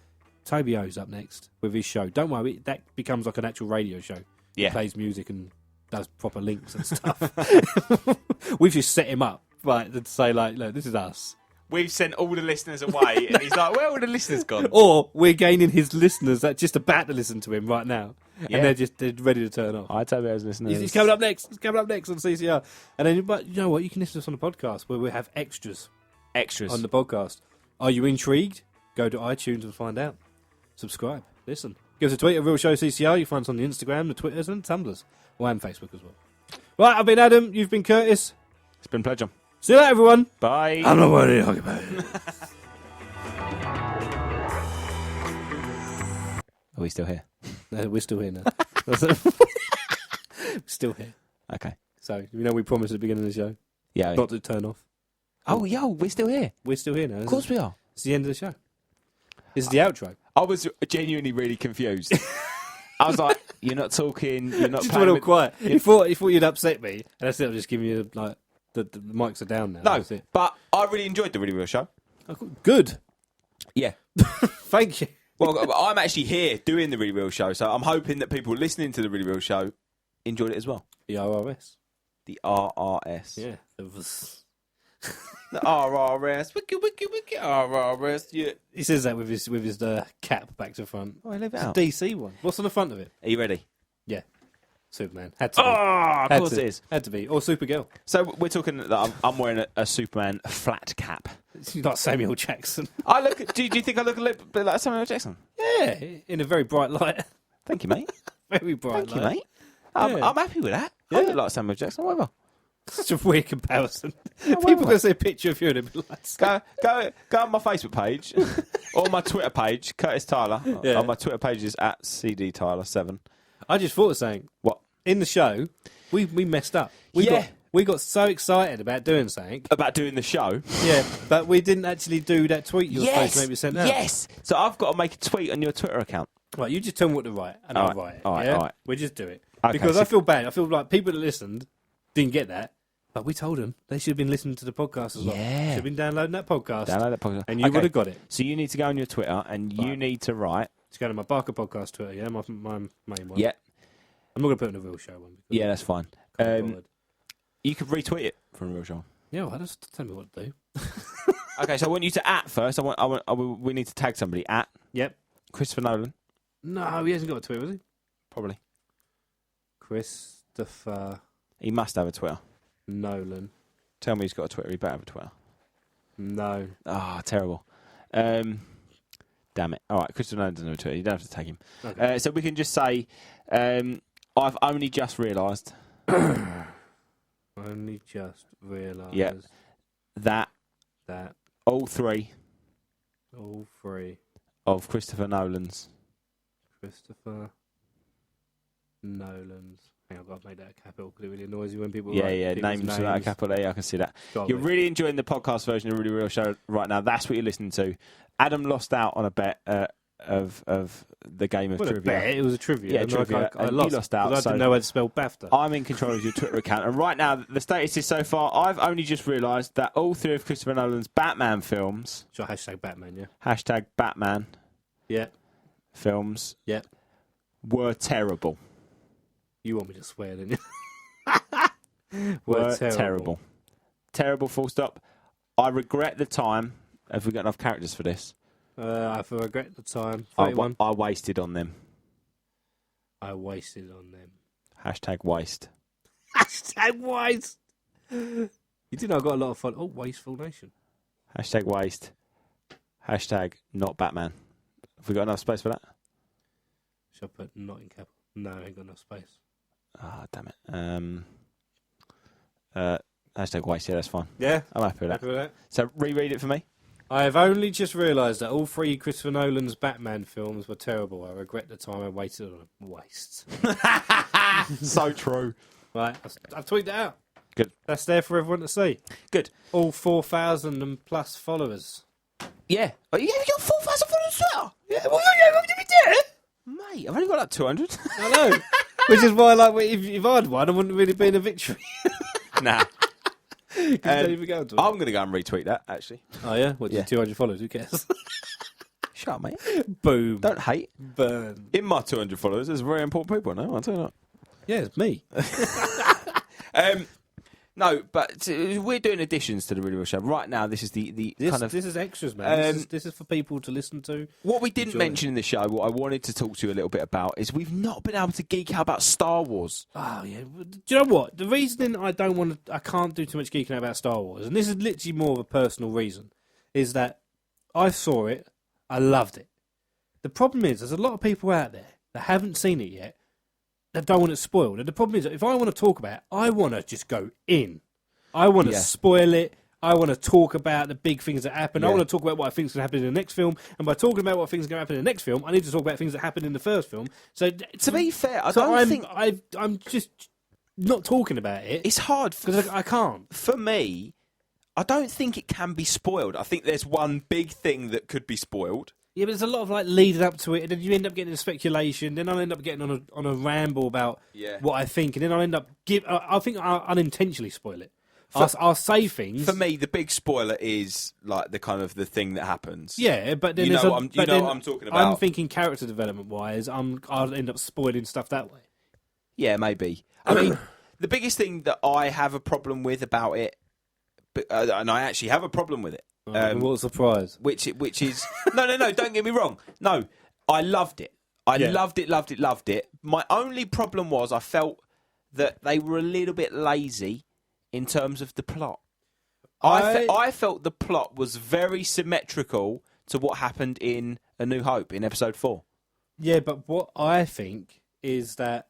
Toby O's up next with his show. Don't worry, that becomes like an actual radio show. Yeah. He plays music and does proper links and stuff. We've just set him up, right, to say, like, look, this is us. We've sent all the listeners away, and he's like, where are all the listeners gone? Or we're gaining his listeners that are just about to listen to him right now. Yeah. And they're ready to turn off. I Toby O's listeners. He's coming up next. He's coming up next on CCR. And then, but you know what? You can listen to us on the podcast where we have extras on the podcast. Are you intrigued? Go to iTunes and find out. Subscribe. Listen. Give us a tweet at Real Show CCR. You find us on the Instagram, the Twitters, and Tumblrs. And Facebook as well. Right, I've been Adam. You've been Curtis. It's been a pleasure. See you later, everyone. Bye. I'm not worried about it. Are we still here? No, we're still here now. Still here. Okay. So, you know we promised at the beginning of the show Yeah. not to turn off. Oh, yo, we're still here. We're still here now. Of course we are. It's the end of the show. This is the outro. I was genuinely really confused. I was like, you're not talking, you're not Just playing went all with... quiet. He thought you'd upset me, and I said I'll just give you like the mics are down now. No, That's it. but I really enjoyed the Really Real Show. Oh, good. Yeah. Thank you. Well, I'm actually here doing the Really Real Show, so I'm hoping that people listening to the Really Real Show enjoyed it as well. The RRS. The RRS. Yeah. It was... The RRS. Wiki, wiki, wiki, RRS. Yeah. He says that with his cap back to front. Oh, I leave it It's a out. DC one. What's on the front of it? Are you ready? Yeah. Superman. Had to be. Oh, of course it is. Had to be. Or Supergirl. So we're talking that I'm wearing a Superman flat cap. It's not Samuel Jackson. I look. Do you think I look a little bit like Samuel Jackson? Yeah. In a very bright light. Thank you, mate. Very bright Thank you, light. mate. I'm happy with that. I Yeah. look like Samuel Jackson. Whatever. Such a weird comparison. well, People can see a picture of you and it'll be like... Go on my Facebook page or my Twitter page, Curtis Tyler. Yeah. On my Twitter page is at CDTyler7. I just thought of saying, What? in the show, we messed up. We got so excited about doing something. About doing the show? Yeah, but we didn't actually do that tweet you were supposed to maybe send out. Yes. So I've got to make a tweet on your Twitter account. Right, you just tell me what to write, and I'll write it. all right, yeah? all right. We just do it. Okay, because so- I feel bad. I feel like people that listened didn't get that. But we told them they should have been listening to the podcast as well. Yeah. Should have been downloading that podcast. Download that podcast. And you would have got it. So you need to go on your Twitter and you need to write. Just go to my Barker podcast Twitter, yeah? My main one. Yeah. I'm not going to put it in a real show one. Yeah, that's fine. Can't be bothered. You could retweet it from a real show. Yeah, well, just tell me what to do. Okay, so I want you to first. We need to tag somebody at Yep. Christopher Nolan. No, he hasn't got a Twitter, has he? Probably. Christopher He must have a Twitter. Nolan. Tell me he's got a Twitter. He better have a Twitter. No. Ah, terrible. Damn it. All right, Christopher Nolan doesn't have a Twitter. You don't have to tag him. Okay. So we can just say, I've only just realised. Only just realised that all three of Christopher Nolan's. Christopher Nolan's. Hang on, I've got to make that a capital because it really annoys you when people Yeah, write yeah, people's names without a capital A, I can see that. Gotta You're be. really enjoying the podcast version of Really Real Show right now. That's what you're listening to. Adam lost out on a bet of the game of Well, trivia. I bet it was a trivia. Yeah, and trivia. I And lost. you lost out, 'cause I so- didn't know how to spell BAFTA. I'm in control of your Twitter account, and right now the status is so far. I've only just realised that all three of Christopher Nolan's Batman films, Should I hashtag Batman, yeah? hashtag Batman Yeah. films, Yeah. were terrible. You want me to swear, didn't you? Were terrible. terrible. Terrible, full stop. I regret the time. Have we got enough characters for this? I regret the time. I 31. wasted on them. I wasted on them. Hashtag waste. Hashtag waste. You did know I got a lot of fun. Oh, Wasteful Nation. Hashtag waste. Hashtag not Batman. Have we got enough space for that? Should I put not in capital? No, I ain't got enough space. Ah, damn it. Hashtag waste. Yeah, that's fine. Yeah? I'm happy with that. Happy with that? So reread it for me. I have only just realised that all three Christopher Nolan's Batman films were terrible. I regret the time I waited on them. Waste. So true. Right, I've tweeted it out. Good. That's there for everyone to see. Good. All 4,000 and plus followers. Yeah. Oh, yeah, you got 4,000 followers on Twitter. Yeah. Well, what did we do? Mate, I've only got like 200. I know. Which is why, like, if I'd won, I wouldn't really be in a victory. Nah. You don't even go to it. I'm going to go and retweet that, actually. Oh, yeah? What, Yeah. 200 followers? Who cares? Shut up, mate. Boom. Don't hate. Burn. In my 200 followers, there's very important people now, I'll tell you that. Yeah, it's me. No, but we're doing additions to the Really Real Show. Right now, this is the kind of... This is extras, man. This is for people to listen to. What we didn't mention in the show, what I wanted to talk to you a little bit about, is we've not been able to geek out about Star Wars. Oh, yeah. Do you know what? The reason I can't do too much geeking out about Star Wars, and this is literally more of a personal reason, is that I saw it, I loved it. The problem is, there's a lot of people out there that haven't seen it yet, that don't want it spoiled. And the problem is, if I want to talk about it, I want to just go in. I want to spoil it. I want to talk about the big things that happen. I want to talk about what I think is going to happen in the next film. And by talking about what I think is going to happen in the next film, I need to talk about things that happen in the first film. So to be fair, I'm just not talking about it. It's hard because I can't. For me, I don't think it can be spoiled. I think there's one big thing that could be spoiled. Yeah, but there's a lot of like leading up to it, and then you end up getting into speculation. Then I'll end up getting on a ramble about what I think, and then I'll end up I think I'll unintentionally spoil it. I'll say things. For me, the big spoiler is like the kind of the thing that happens. Yeah, but then you know what I'm talking about. I'm thinking character development wise, I'll end up spoiling stuff that way. Yeah, maybe. I mean, the biggest thing that I have a problem with about it, and I actually have a problem with it. What a surprise! Which is no. Don't get me wrong. No, I loved it. I loved it. My only problem was I felt that they were a little bit lazy in terms of the plot. I felt the plot was very symmetrical to what happened in A New Hope in Episode 4. Yeah, but what I think is that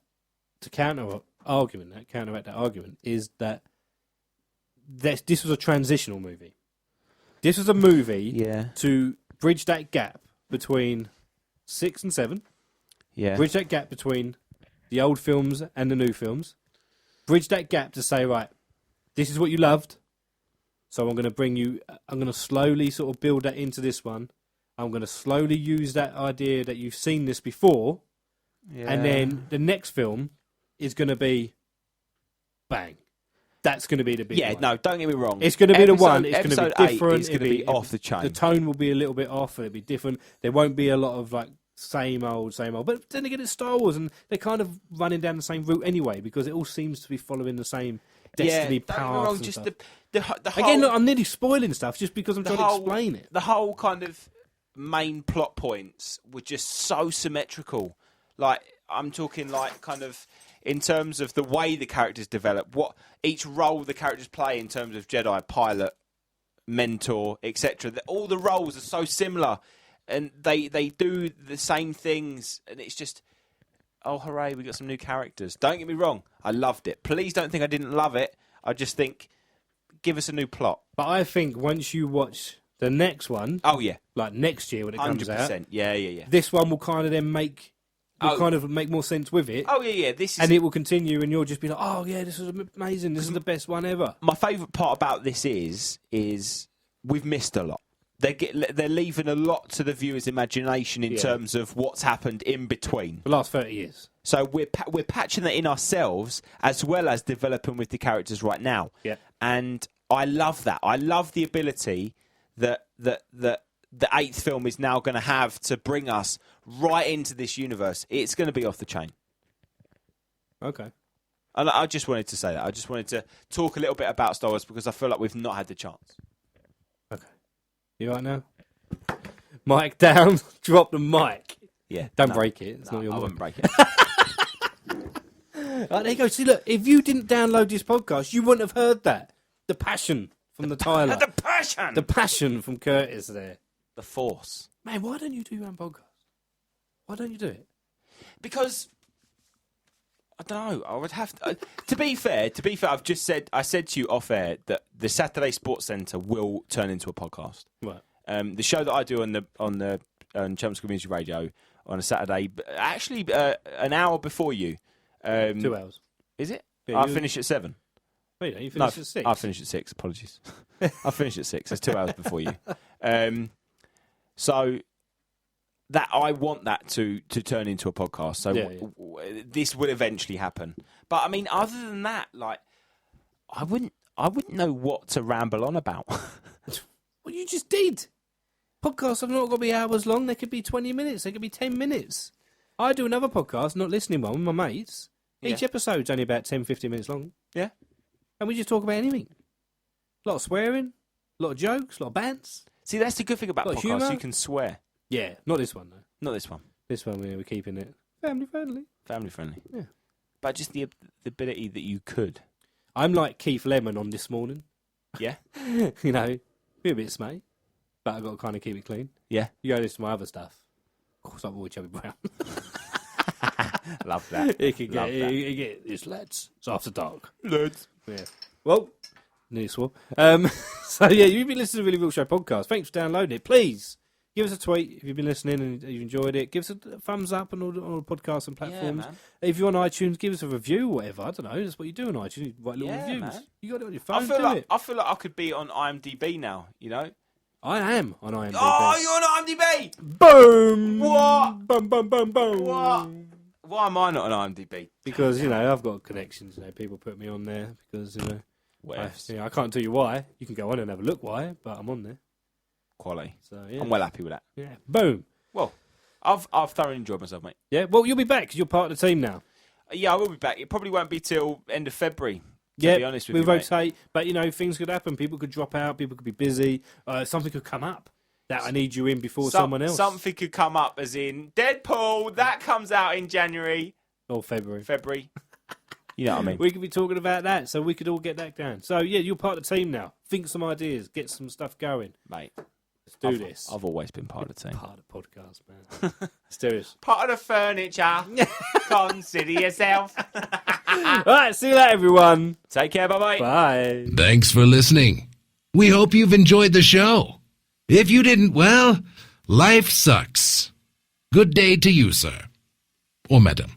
to counteract that argument is that this was a transitional movie. This was a movie to bridge that gap between 6 and 7. Yeah. Bridge that gap between the old films and the new films. Bridge that gap to say, right, this is what you loved. So I'm going to slowly sort of build that into this one. I'm going to slowly use that idea that you've seen this before. Yeah. And then the next film is going to be bang. That's going to be the big one. Yeah, no, don't get me wrong. It's going to be the one. It's going to be different. It's going to be off the chain. The tone will be a little bit off. It'll be different. There won't be a lot of like same old. But then again, it's Star Wars, and they're kind of running down the same route anyway because it all seems to be following the same destiny path. Don't get me wrong. Just the whole, again, look, I'm nearly spoiling stuff just because I'm trying to explain it. The whole kind of main plot points were just so symmetrical. Like I'm talking like kind of. In terms of the way the characters develop, what each role the characters play in terms of Jedi, pilot, mentor, etc. All the roles are so similar, and they do the same things, and it's just, oh hooray, we got some new characters. Don't get me wrong, I loved it. Please don't think I didn't love it. I just think, give us a new plot. But I think once you watch the next one, like next year when it comes out, yeah, this one will kind of then make. Will kind of make more sense with it. Oh, yeah. And it will continue, and you'll just be like, oh, yeah, this is amazing. This is the best one ever. My favourite part about this is we've missed a lot. They're leaving a lot to the viewer's imagination in terms of what's happened in between. The last 30 years. So we're patching that in ourselves as well as developing with the characters right now. Yeah. And I love that. I love the ability that the 8th film is now going to have to bring us right into this universe. It's going to be off the chain. Okay. And I just wanted to say that. I just wanted to talk a little bit about Star Wars because I feel like we've not had the chance. Okay. You right now? Mic down. Drop the mic. Yeah. Don't break it. It's not your mic. I won't break it. Right, there you go. See, look, if you didn't download this podcast, you wouldn't have heard that. The passion from the Tyler. The passion! The passion from Curtis there. The Force. Man, why don't you do your own podcast? Why don't you do it? Because I don't know. I would have to. To be fair, I said to you off air that the Saturday Sports Centre will turn into a podcast. Right. The show that I do on Chelmsford Community Radio on a Saturday, actually an hour before you. 2 hours. Is it? Yeah, I finish at 7. Oh, you finished at 6? I finished at 6. Apologies. I finished at 6. It's 2 hours before you. So that I want that to turn into a podcast. So this will eventually happen. But I mean, other than that, like, I wouldn't know what to ramble on about. Well, you just did. Podcasts have not got to be hours long. They could be 20 minutes. They could be 10 minutes. I do another podcast, Not Listening One, with my mates. Each episode's only about 10, 15 minutes long. Yeah. And we just talk about anything. A lot of swearing, a lot of jokes, a lot of bants. See, that's the good thing about podcasts. Humour. You can swear. Yeah, not this one, though. Not this one. This one, we're keeping it family friendly. Family friendly. Yeah. But just the ability that you could. I'm like Keith Lemon on This Morning. Yeah. You know, be a bit smelly, but I've got to kind of keep it clean. Yeah. You go listen to my other stuff. Of course, I'm Roy Chubby Brown. Love that. It can get, it's lads. It's after dark. Lads. Yeah. Well, nearly swore. So, yeah, you've been listening to the Really Real Show podcast. Thanks for downloading it. Please give us a tweet if you've been listening and you've enjoyed it. Give us a thumbs up on all the podcasts and platforms. Yeah, man. If you're on iTunes, give us a review or whatever. I don't know. That's what you do on iTunes. You write little reviews. Man. You got it on your phone. I feel like I could be on IMDb now, you know? I am on IMDb. Oh, you're on IMDb! Boom! What? Boom, boom, boom, boom. What? Why am I not on IMDb? Because, you know, I've got connections. You know, people put me on there because, you know, I can't tell you why. You can go on and have a look why, but I'm on there. Quality. So, yeah. I'm well happy with that. Yeah. Boom. Well, I've thoroughly enjoyed myself, mate. Yeah. Well, you'll be back because you're part of the team now. Yeah, I will be back. It probably won't be till end of February. To be honest with we you, rotate, mate. but you know things could happen. People could drop out. People could be busy. Something could come up that I need you in before someone else. Something could come up, as in Deadpool. That comes out in January or February. You know what I mean? We could be talking about that, so we could all get that down. So yeah, you're part of the team now. Think some ideas, get some stuff going, mate. Let's do this. I've always been part of the team. Part of the podcast, man. Let's do this. Part of the furniture. Consider yourself. All right, see you later, everyone. Take care, bye-bye. Bye. Thanks for listening. We hope you've enjoyed the show. If you didn't, well, life sucks. Good day to you, sir. Or madam.